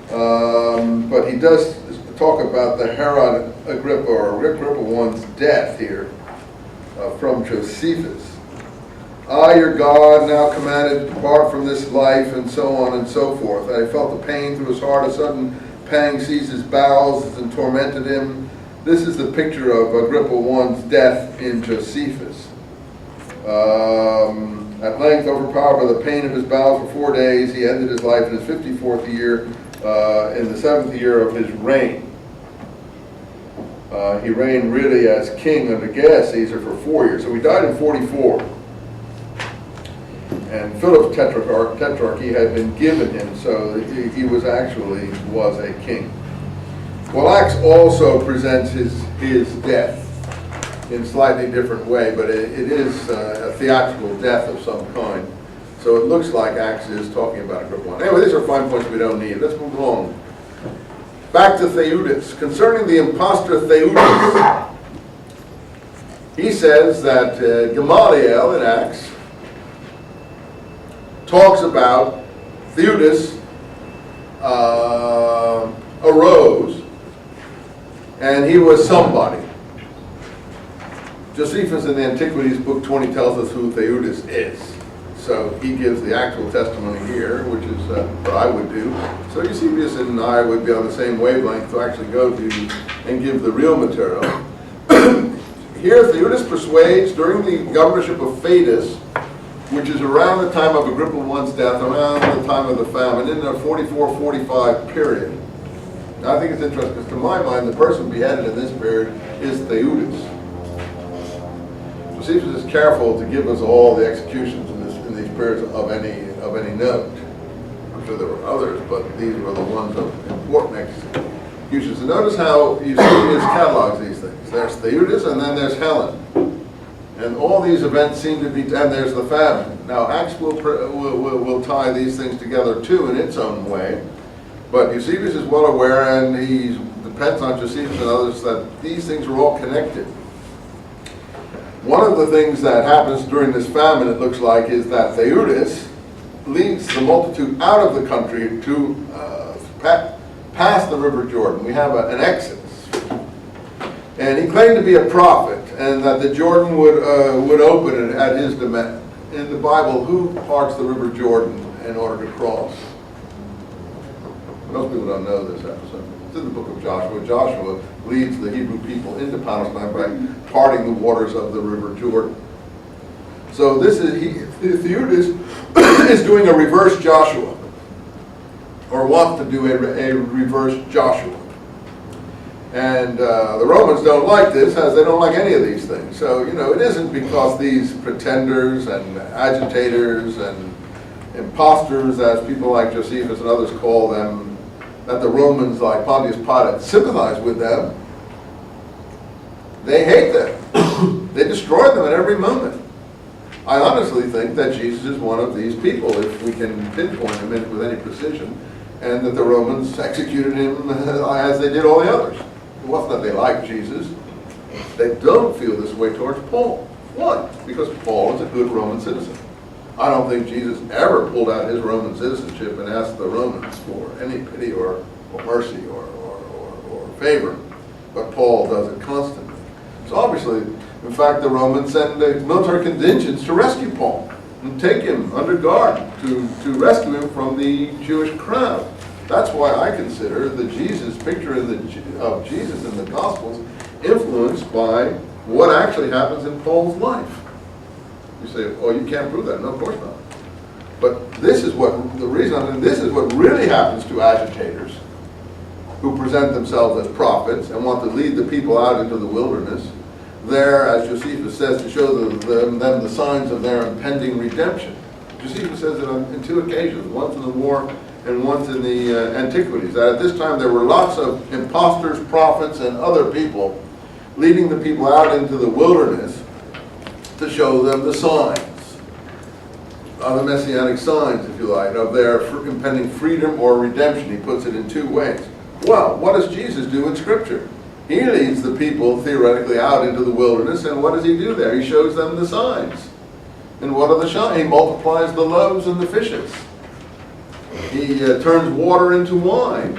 but he does talk about the Herod Agrippa, or Agrippa I's death here, from Josephus. I, your God, now commanded to depart from this life, and so on and so forth. I felt the pain through his heart. A sudden pang seized his bowels and tormented him. This is the picture of Agrippa I's death in Josephus. At length, overpowered by the pain of his bowels for 4 days, he ended his life in his 54th year, in the 7th year of his reign. He reigned really as king under Caesar for 4 years. So he died in 44. And Philip's tetrarchy had been given him, so he was actually a king. Well, Acts also presents his death in a slightly different way, but it is a theatrical death of some kind. So it looks like Acts is talking about Agrippa I. Anyway, these are fine points we don't need. Let's move along. Back to Theudas. Concerning the impostor Theudas, he says that Gamaliel in Acts talks about Theudas arose, and he was somebody. Josephus in the Antiquities, book 20, tells us who Theudas is. So he gives the actual testimony here, which is what I would do. So Eusebius and I would be on the same wavelength to actually go to and give the real material. Here, Theudas persuades during the governorship of Fadus, which is around the time of Agrippa I's death, around the time of the famine, in the 44-45 period. Now, I think it's interesting because to my mind, the person beheaded in this period is Theudas. Josephus is careful to give us all the executions in these periods of any note. I'm sure there were others, but these were the ones of important executions. And notice how Eusebius catalogs these things. There's Theudas, and then there's Helen. And all these events seem to be, and there's the famine. Now, Acts will tie these things together too in its own way, but Eusebius is well aware, and he depends on Josephus and others, that these things are all connected. One of the things that happens during this famine, it looks like, is that Theudas leads the multitude out of the country to pass the River Jordan. We have an exodus. And he claimed to be a prophet, and that the Jordan would open it at his demand. In the Bible, who parts the River Jordan in order to cross? Most people don't know this episode. It's in the book of Joshua. Joshua leads the Hebrew people into Palestine by parting the waters of the River Jordan. So this is Theudas is doing a reverse Joshua, or wants to do a reverse Joshua. And the Romans don't like this, as they don't like any of these things. So, you know, it isn't because these pretenders and agitators and imposters, as people like Josephus and others call them, that the Romans, like Pontius Pilate, sympathize with them. They hate them. They destroy them at every moment. I honestly think that Jesus is one of these people, if we can pinpoint him with any precision, and that the Romans executed him as they did all the others. It wasn't that they liked Jesus. They don't feel this way towards Paul. Why? Because Paul is a good Roman citizen. I don't think Jesus ever pulled out his Roman citizenship and asked the Romans for any pity or mercy or favor. But Paul does it constantly. So obviously, in fact, the Romans send military contingents to rescue Paul and take him under guard to rescue him from the Jewish crowd. That's why I consider the Jesus picture of Jesus in the Gospels influenced by what actually happens in Paul's life. You say, oh, you can't prove that. No, of course not. But this is what this is what really happens to agitators who present themselves as prophets and want to lead the people out into the wilderness. There, as Josephus says, to show them the signs of their impending redemption. Josephus says it in two occasions, once in the war and once in the Antiquities, that at this time there were lots of imposters, prophets, and other people leading the people out into the wilderness to show them the signs, the messianic signs, if you like, of their impending freedom or redemption. He puts it in two ways. Well, what does Jesus do in Scripture? He leads the people theoretically out into the wilderness, and what does he do there? He shows them the signs. And what are the signs? He multiplies the loaves and the fishes. He turns water into wine.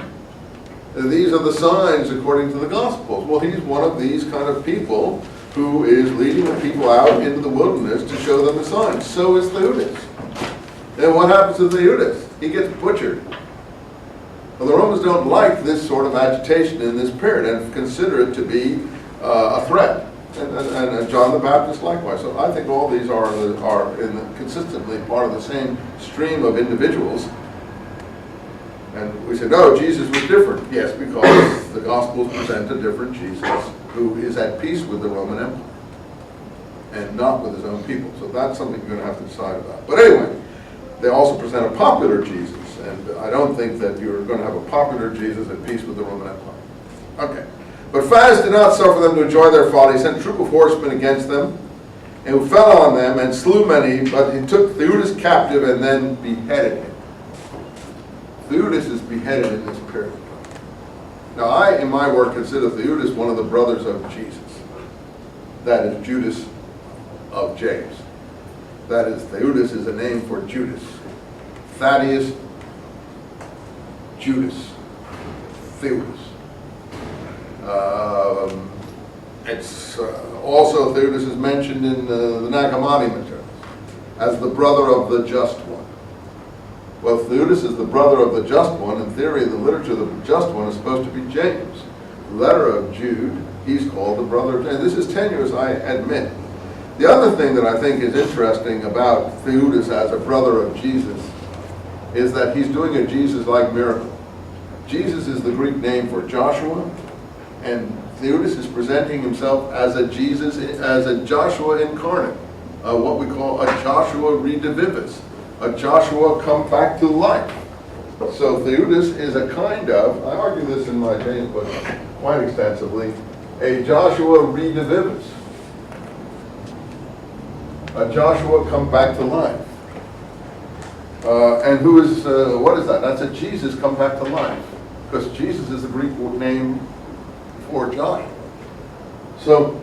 And these are the signs according to the Gospels. Well, he's one of these kind of people who is leading the people out into the wilderness to show them the signs. So is Theudas. And what happens to Theudas? He gets butchered. Well, the Romans don't like this sort of agitation in this period and consider it to be a threat. And John the Baptist likewise. So I think all these are consistently part of the same stream of individuals. And we say, no, Jesus was different. Yes, because the Gospels present a different Jesus who is at peace with the Roman Empire and not with his own people. So that's something you're going to have to decide about. But anyway, they also present a popular Jesus. And I don't think that you're going to have a popular Jesus at peace with the Roman Empire. Okay. But Phaz did not suffer them to enjoy their folly. He sent a troop of horsemen against them, and who fell on them and slew many, but he took Theudas captive and then beheaded him. Theudas is beheaded in this period. Now I, in my work, consider Theudas one of the brothers of Jesus. That is Judas of James. That is, Theudas is a name for Judas. Thaddeus, Judas, Theudas. It's also Theudas is mentioned in the Nag Hammadi materials as the brother of the just one. Well, Theudas is the brother of the just one. In theory, the literature of the just one is supposed to be James. The letter of Jude, he's called the brother of James. This is tenuous, I admit. The other thing that I think is interesting about Theudas as a brother of Jesus is that he's doing a Jesus-like miracle. Jesus is the Greek name for Joshua, and Theudas is presenting himself as a Jesus, as a Joshua incarnate, what we call a Joshua redivivus, a Joshua come back to life. So Theudas is a kind of, I argue this in my James book quite extensively, a Joshua redivivus, a Joshua come back to life. And who is, what is that? That's a Jesus come back to life, because Jesus is the Greek name for Joshua. So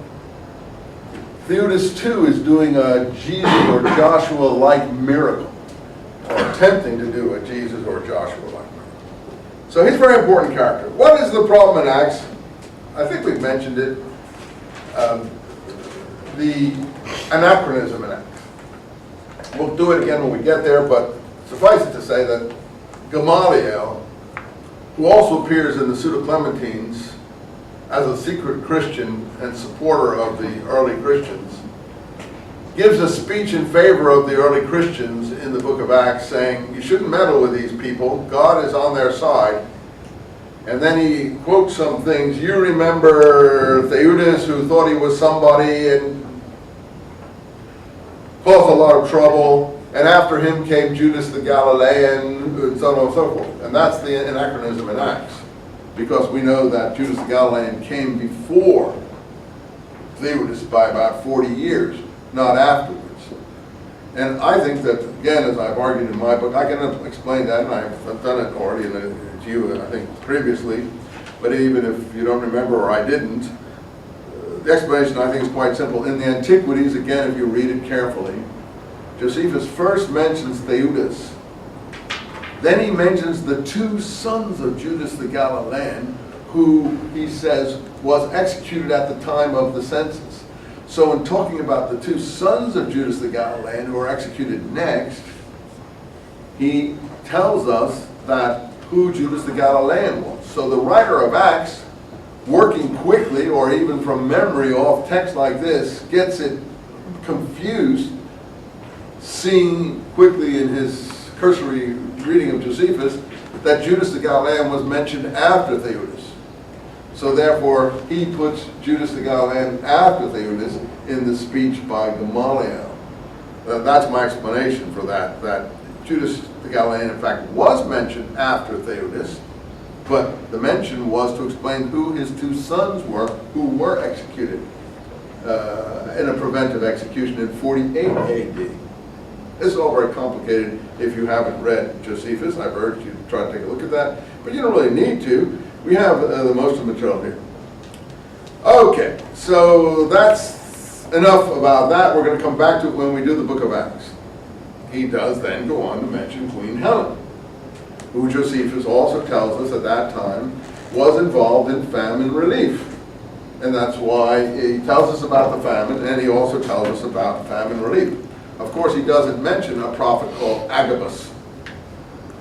Theudas too is doing a Jesus or Joshua-like miracle, or attempting to do a Jesus or Joshua-like miracle. So he's a very important character. What is the problem in Acts? I think we've mentioned it. The anachronism in Acts. We'll do it again when we get there, but suffice it to say that Gamaliel, who also appears in the Pseudo-Clementines as a secret Christian and supporter of the early Christians, gives a speech in favor of the early Christians in the book of Acts, saying, you shouldn't meddle with these people. God is on their side. And then he quotes some things. You remember Theudas, who thought he was somebody and caused a lot of trouble. And after him came Judas the Galilean, and so on and so forth. And that's the anachronism in Acts. Because we know that Judas the Galilean came before Theudas by about 40 years, not afterwards. And I think that, again, as I've argued in my book, I can explain that, and I've done it already to you, I think, previously. But even if you don't remember, or I didn't, the explanation, I think, is quite simple. In the Antiquities, again, if you read it carefully, Josephus first mentions Theudas. Then he mentions the two sons of Judas the Galilean, who he says was executed at the time of the census. So in talking about the two sons of Judas the Galilean who are executed next, he tells us that who Judas the Galilean was. So the writer of Acts, working quickly or even from memory off text like this, gets it confused, seeing quickly in his cursory reading of Josephus that Judas the Galilean was mentioned after Theudas. So therefore, he puts Judas the Galilean after Theudas in the speech by Gamaliel. That's my explanation for that, that Judas the Galilean, in fact, was mentioned after Theudas, but the mention was to explain who his two sons were, who were executed in a preventive execution in 48 AD. This is all very complicated if you haven't read Josephus. I've urged you to try to take a look at that, but you don't really need to. We have the most of the material here. Okay, so that's enough about that. We're going to come back to it when we do the book of Acts. He does then go on to mention Queen Helen, who Josephus also tells us at that time was involved in famine relief. And that's why he tells us about the famine, and he also tells us about famine relief. Of course, he doesn't mention a prophet called Agabus.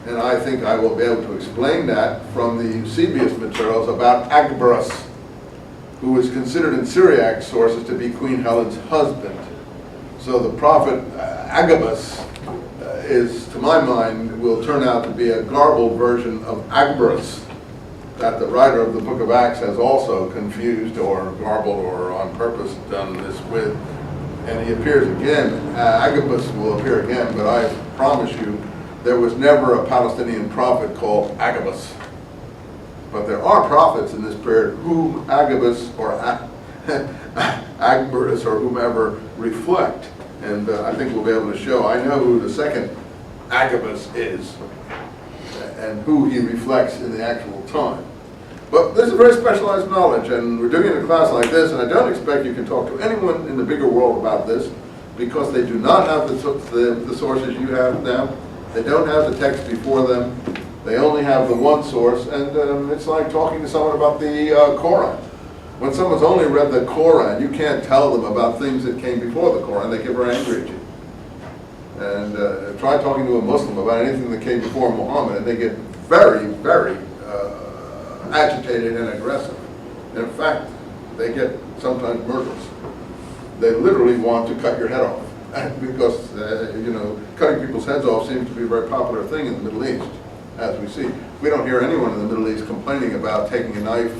And I think I will be able to explain that from the Eusebius materials about Agabus, who is considered in Syriac sources to be Queen Helen's husband. So the prophet Agabus is, to my mind, will turn out to be a garbled version of Agabus that the writer of the book of Acts has also confused or garbled or on purpose done this with. And he appears again. Agabus will appear again, but I promise you there was never a Palestinian prophet called Agabus. But there are prophets in this period whom Agabus or Agabus or whomever reflect. And I think we'll be able to show. I know who the second Agabus is and who he reflects in the actual time. But this is very specialized knowledge, and we're doing it in a class like this, and I don't expect you can talk to anyone in the bigger world about this because they do not have the sources you have now. They don't have the text before them. They only have the one source, and it's like talking to someone about the Quran. When someone's only read the Quran, you can't tell them about things that came before the Quran. They get very angry at you. And try talking to a Muslim about anything that came before Muhammad, and they get very, very agitated and aggressive. And in fact, they get sometimes murderous. They literally want to cut your head off because, cutting people's heads off seems to be a very popular thing in the Middle East, as we see. We don't hear anyone in the Middle East complaining about taking a knife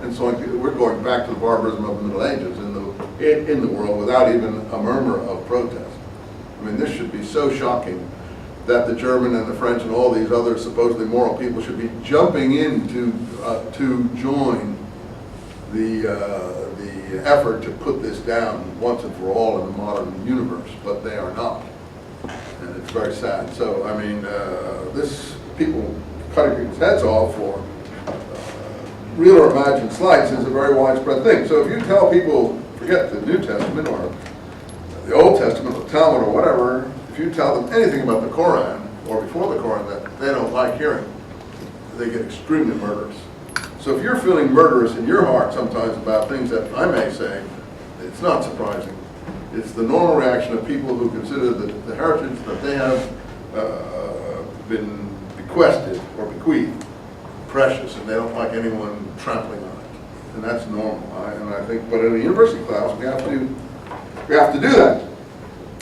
and so on. We're going back to the barbarism of the Middle Ages in the world without even a murmur of protest. I mean, this should be so shocking that the German and the French and all these other supposedly moral people should be jumping in to join the effort to put this down once and for all in the modern universe, but they are not, and it's very sad. So I mean, people cutting people's heads off for real or imagined slights is a very widespread thing. So if you tell people, forget the New Testament or the Old Testament or the Talmud or whatever, if you tell them anything about the Quran or before the Quran that they don't like hearing, they get extremely murderous. So if you're feeling murderous in your heart sometimes about things that I may say, it's not surprising. It's the normal reaction of people who consider the heritage that they have been bequested or bequeathed precious, and they don't like anyone trampling on it. And that's normal. And I think, but in a university class, we have to do that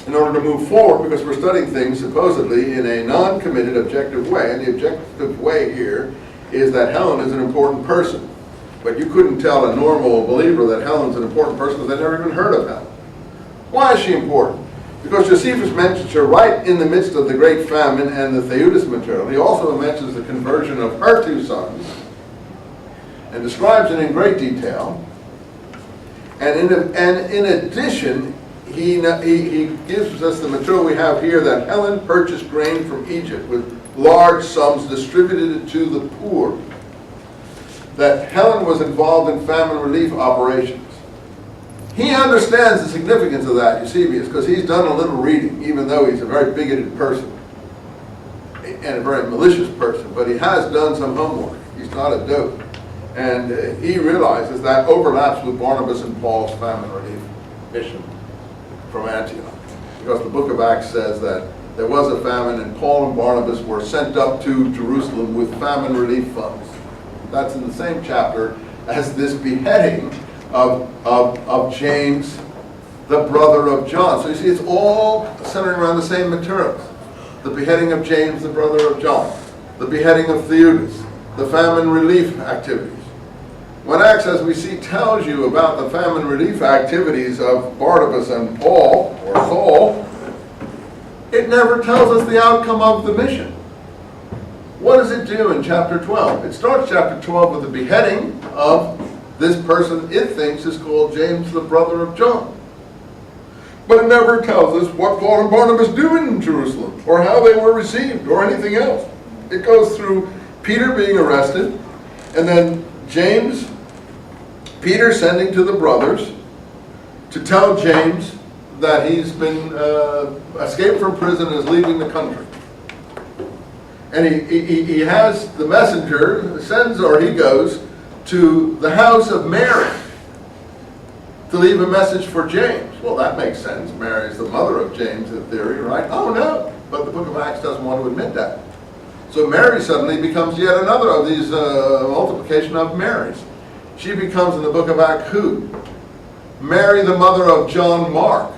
in order to move forward, because we're studying things supposedly in a non-committed objective way. And the objective way here is that Helen is an important person. But you couldn't tell a normal believer that Helen's an important person because they've never even heard of Helen. Why is she important? Because Josephus mentions her right in the midst of the great famine and the Theudas material. He also mentions the conversion of her two sons and describes it in great detail. And in addition, he gives us the material we have here that Helen purchased grain from Egypt with large sums distributed to the poor. That Helen was involved in famine relief operations. He understands the significance of that, Eusebius, because he's done a little reading, even though he's a very bigoted person and a very malicious person, but he has done some homework. He's not a dope. And he realizes that overlaps with Barnabas and Paul's famine relief mission from Antioch. Because the book of Acts says that there was a famine and Paul and Barnabas were sent up to Jerusalem with famine relief funds. That's in the same chapter as this beheading of James, the brother of John. So you see, it's all centering around the same materials. The beheading of James, the brother of John. The beheading of Theudas. The famine relief activities. When Acts, as we see, tells you about the famine relief activities of Barnabas and Paul, or Saul, it never tells us the outcome of the mission. What does it do in chapter 12? It starts chapter 12 with the beheading of this person it thinks is called James, the brother of John. But it never tells us what Paul and Barnabas do in Jerusalem, or how they were received, or anything else. It goes through Peter being arrested, and then Peter sending to the brothers to tell James that he's been escaped from prison and is leaving the country. And he has the messenger sends, or he goes to the house of Mary to leave a message for James. Well, that makes sense. Mary is the mother of James in theory, right? Oh no, but the book of Acts doesn't want to admit that. So Mary suddenly becomes yet another of these multiplication of Marys. She becomes in the book of Acts who? Mary, the mother of John Mark,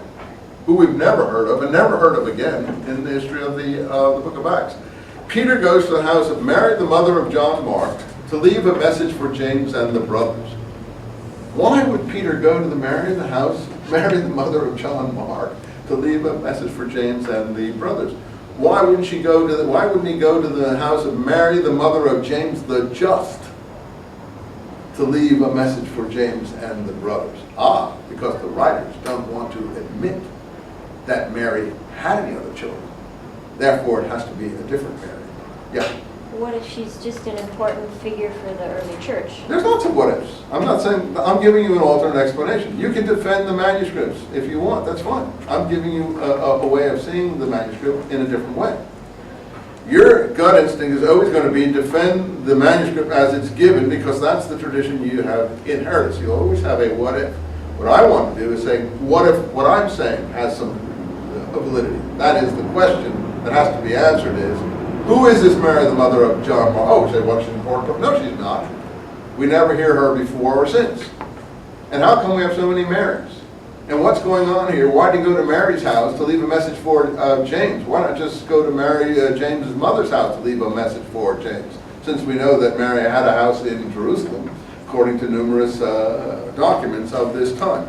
who we've never heard of and never heard of again in the history of the book of Acts. Peter goes to the house of Mary, the mother of John Mark, to leave a message for James and the brothers. Why would Peter go to Mary, the mother of John Mark, to leave a message for James and the brothers? Why wouldn't he go to the house of Mary, the mother of James the Just, to leave a message for James and the brothers? Because the writers don't want to admit that Mary had any other children. Therefore, it has to be a different Mary. Yeah. What if she's just an important figure for the early church? There's lots of what ifs. I'm not saying, I'm giving you an alternate explanation. You can defend the manuscripts if you want, that's fine. I'm giving you a way of seeing the manuscript in a different way. Your gut instinct is always going to be defend the manuscript as it's given because that's the tradition you have inherited. So you always have a what if. What I want to do is say, what if what I'm saying has some validity? That is the question that has to be answered is, who is this Mary, the mother of John Mark? Oh, we say, well, she's important. No, she's not. We never hear her before or since. And how come we have so many Marys? And what's going on here? Why did he go to Mary's house to leave a message for James? Why not just go to Mary, James's mother's house to leave a message for James? Since we know that Mary had a house in Jerusalem, according to numerous documents of this time.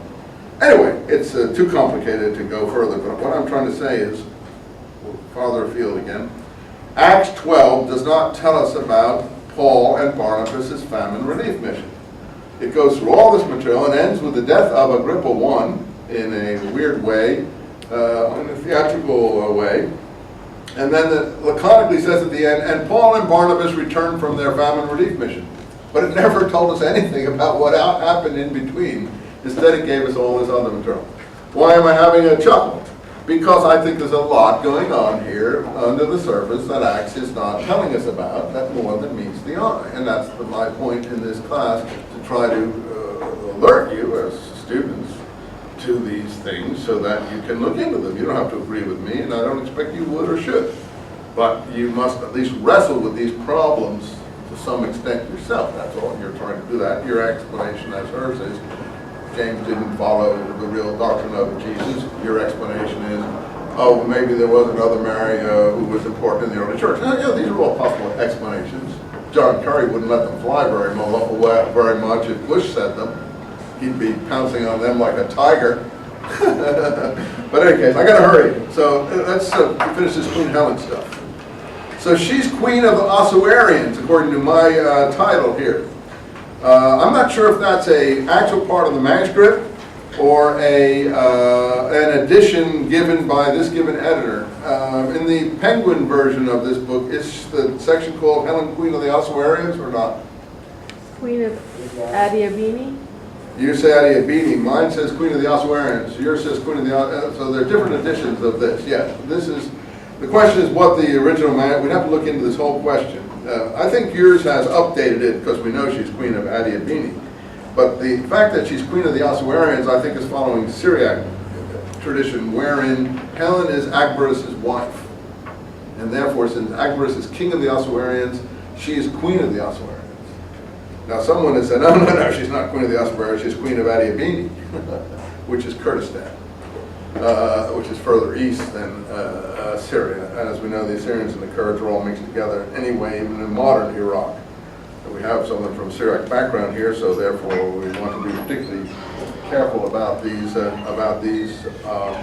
Anyway, it's too complicated to go further, but what I'm trying to say is, we'll farther afield again, Acts 12 does not tell us about Paul and Barnabas' famine relief mission. It goes through all this material and ends with the death of Agrippa I in a weird way, in a theatrical way. And then it laconically says at the end, and Paul and Barnabas returned from their famine relief mission. But it never told us anything about what happened in between. Instead, it gave us all this other material. Why am I having a chuckle? Because I think there's a lot going on here under the surface that Acts is not telling us about that more than meets the eye. And that's my point in this class, to try to alert you as students to these things so that you can look into them. You don't have to agree with me, and I don't expect you would or should. But you must at least wrestle with these problems to some extent yourself. That's all. You're trying to do that. Your explanation, as hers is, James didn't follow the real doctrine of Jesus. Your explanation is, oh, maybe there was another Mary who was important in the early church. Yeah, these are all possible explanations. John Kerry wouldn't let them fly very much. If Bush said them, he'd be pouncing on them like a tiger. But in any case, I gotta hurry. So let's finish this Queen Helen stuff. So she's queen of the Ossuarians, according to my title here. I'm not sure if that's an actual part of the manuscript or an addition given by this given editor. In the Penguin version of this book, is the section called Helen, Queen of the Ossuarians, or not? Queen of Adiabene? You say Adiabene. Mine says Queen of the Ossuarians. Yours says Queen of the so there are different editions of this. Yeah, this is, the question is what the original man, we'd have to look into this whole question. I think yours has updated it because we know she's Queen of Adiabene. But the fact that she's Queen of the Ossuarians, I think, is following Syriac tradition, wherein Helen is Agabus' wife. And therefore, since Agabus is king of the Ossuarians, she is Queen of the Ossuarians. Now, someone has said, no, she's not Queen of the Ossuarians, she's Queen of Adiabene, which is Kurdistan, which is further east than Syria. And as we know, the Assyrians and the Kurds are all mixed together anyway, even in modern Iraq. We have someone from Syriac background here, so therefore we want to be particularly careful about these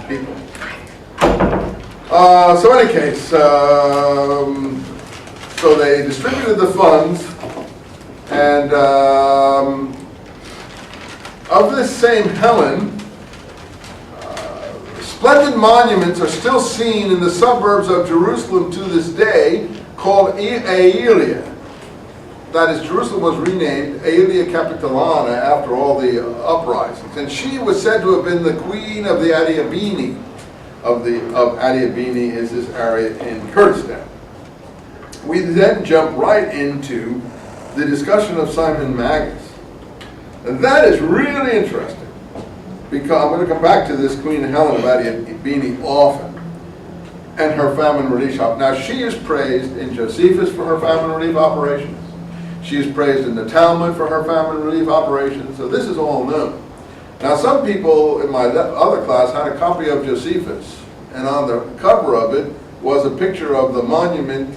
people. So in any case, so they distributed the funds, and of this same Helen, splendid monuments are still seen in the suburbs of Jerusalem to this day, called Aelia. That is, Jerusalem was renamed Aelia Capitolana after all the uprisings, and she was said to have been the queen of the Adiabene. Of Adiabene is this area in Kurdistan. We then jump right into the discussion of Simon Magus, and that is really interesting because I'm going to come back to this Queen Helen of Adiabene often, and her famine relief shop. Now, she is praised in Josephus for her famine relief operations. She is praised in the Talmud for her famine relief operations, so this is all known. Now, some people in my other class had a copy of Josephus, and on the cover of it was a picture of the monument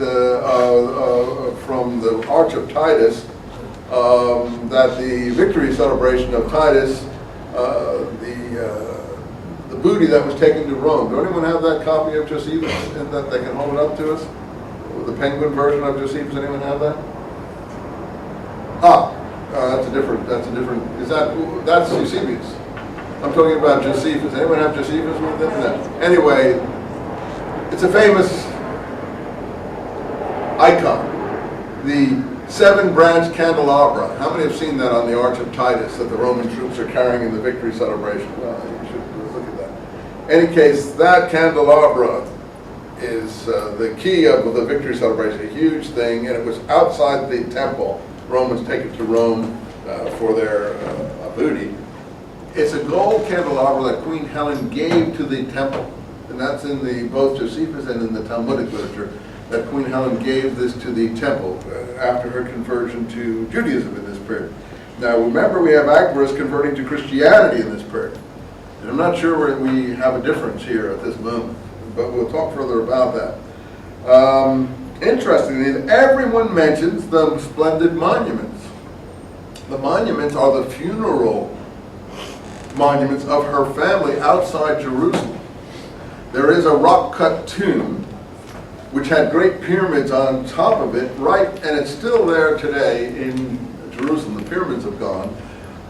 from the Arch of Titus, that the victory celebration of Titus, the booty that was taken to Rome. Does anyone have that copy of Josephus, and that they can hold it up to us? The Penguin version of Josephus, anyone have that? That's a different, that's Eusebius. I'm talking about Josephus. Anyone have Josephus with them? No. Anyway, it's a famous icon. The 7-branch candelabra. How many have seen that on the Arch of Titus that the Roman troops are carrying in the victory celebration? Well, you should look at that. In any case, that candelabra is the key of the victory celebration, a huge thing, and it was outside the temple. Romans take it to Rome for their booty. It's a gold candelabra that Queen Helen gave to the temple, and that's in both Josephus and in the Talmudic literature, that Queen Helen gave this to the temple after her conversion to Judaism in this period. Now remember, we have Agabus converting to Christianity in this period, and I'm not sure where we have a difference here at this moment, but we'll talk further about that. Interestingly, everyone mentions the splendid monuments. The monuments are the funeral monuments of her family outside Jerusalem. There is a rock-cut tomb which had great pyramids on top of it, and it's still there today in Jerusalem. The pyramids have gone,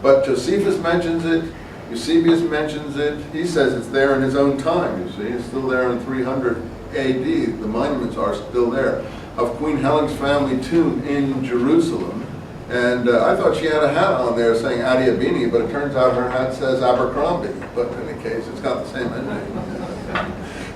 but Josephus mentions it, Eusebius mentions it. He says it's there in his own time, you see. It's still there in 300 AD. The monuments are still there, of Queen Helen's family tomb in Jerusalem. And I thought she had a hat on there saying Adiabene, but it turns out her hat says Abercrombie. But in any case, it's got the same ending.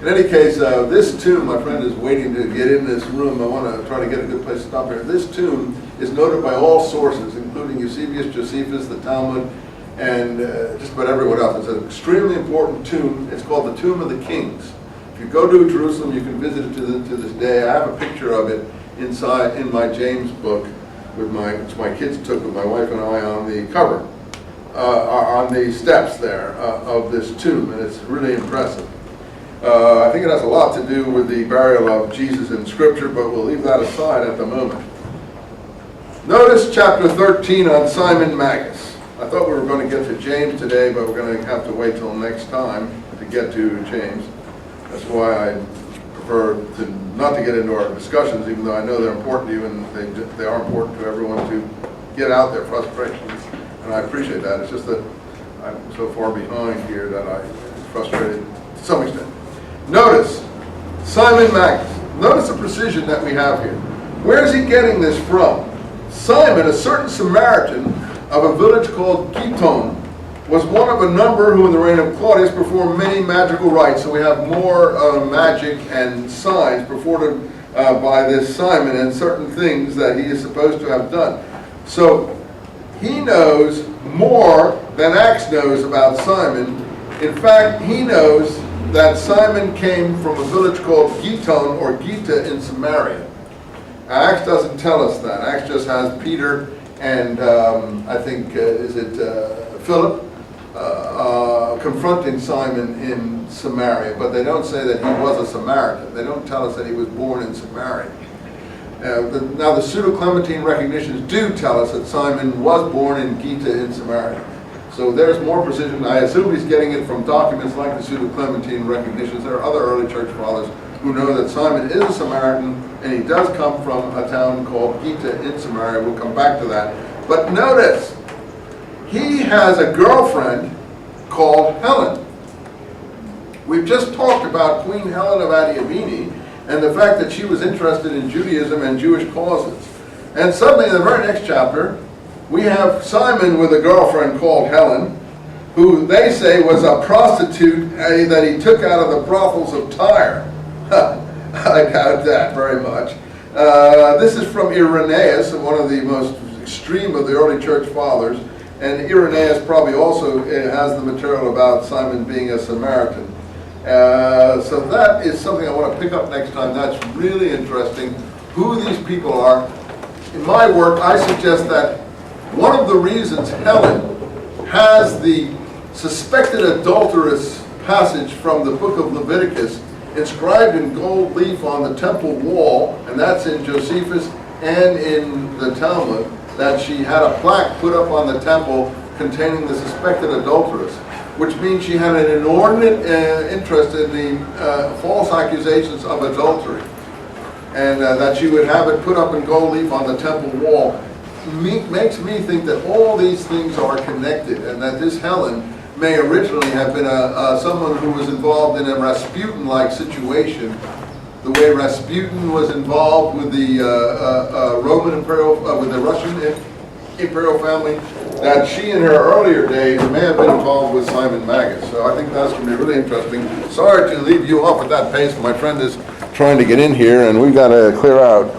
In any case, this tomb, my friend is waiting to get in this room. I want to try to get a good place to stop here. This tomb is noted by all sources, including Eusebius, Josephus, the Talmud, and just about everyone else. It's an extremely important tomb. It's called the Tomb of the Kings. If you go to Jerusalem, you can visit it to this day. I have a picture of it inside in my James book, which my kids took with my wife and I on the cover, on the steps there of this tomb, and it's really impressive. I think it has a lot to do with the burial of Jesus in Scripture, but we'll leave that aside at the moment. Notice chapter 13 on Simon Magus. I thought we were going to get to James today, but we're going to have to wait till next time to get to James. That's why I prefer not to get into our discussions, even though I know they're important to you and they are important to everyone to get out their frustrations. And I appreciate that. It's just that I'm so far behind here that I'm frustrated to some extent. Notice Simon Magus. Notice the precision that we have here. Where is he getting this from? Simon, a certain Samaritan of a village called Giton, was one of a number who in the reign of Claudius performed many magical rites. So we have more magic and signs performed by this Simon and certain things that he is supposed to have done. So he knows more than Acts knows about Simon. In fact, he knows that Simon came from a village called Giton or Gita in Samaria. Acts doesn't tell us that. Acts just has Peter and I think, is it Philip, confronting Simon in Samaria. But they don't say that he was a Samaritan. They don't tell us that he was born in Samaria. Now the pseudo-Clementine recognitions do tell us that Simon was born in Gita in Samaria. So there's more precision. I assume he's getting it from documents like the pseudo-Clementine recognitions. There are other early church fathers who know that Simon is a Samaritan and he does come from a town called Gita in Samaria. We'll come back to that. But notice, he has a girlfriend called Helen. We've just talked about Queen Helen of Adiabene and the fact that she was interested in Judaism and Jewish causes. And suddenly in the very next chapter, we have Simon with a girlfriend called Helen, who they say was a prostitute that he took out of the brothels of Tyre. I doubt that very much. This is from Irenaeus, one of the most extreme of the early church fathers. And Irenaeus probably also has the material about Simon being a Samaritan. So that is something I want to pick up next time. That's really interesting, who these people are. In my work, I suggest that one of the reasons Helen has the suspected adulterous passage from the book of Leviticus inscribed in gold leaf on the temple wall, and that's in Josephus and in the Talmud, that she had a plaque put up on the temple containing the suspected adulteress, which means she had an inordinate interest in the false accusations of adultery, and that she would have it put up in gold leaf on the temple wall. Makes me think that all these things are connected, and that this Helen may originally have been someone who was involved in a Rasputin-like situation, the way Rasputin was involved with the Roman imperial, with the Russian imperial family, that she in her earlier days may have been involved with Simon Magus. So I think that's going to be really interesting. Sorry to leave you off at that pace. My friend is trying to get in here, and we've got to clear out.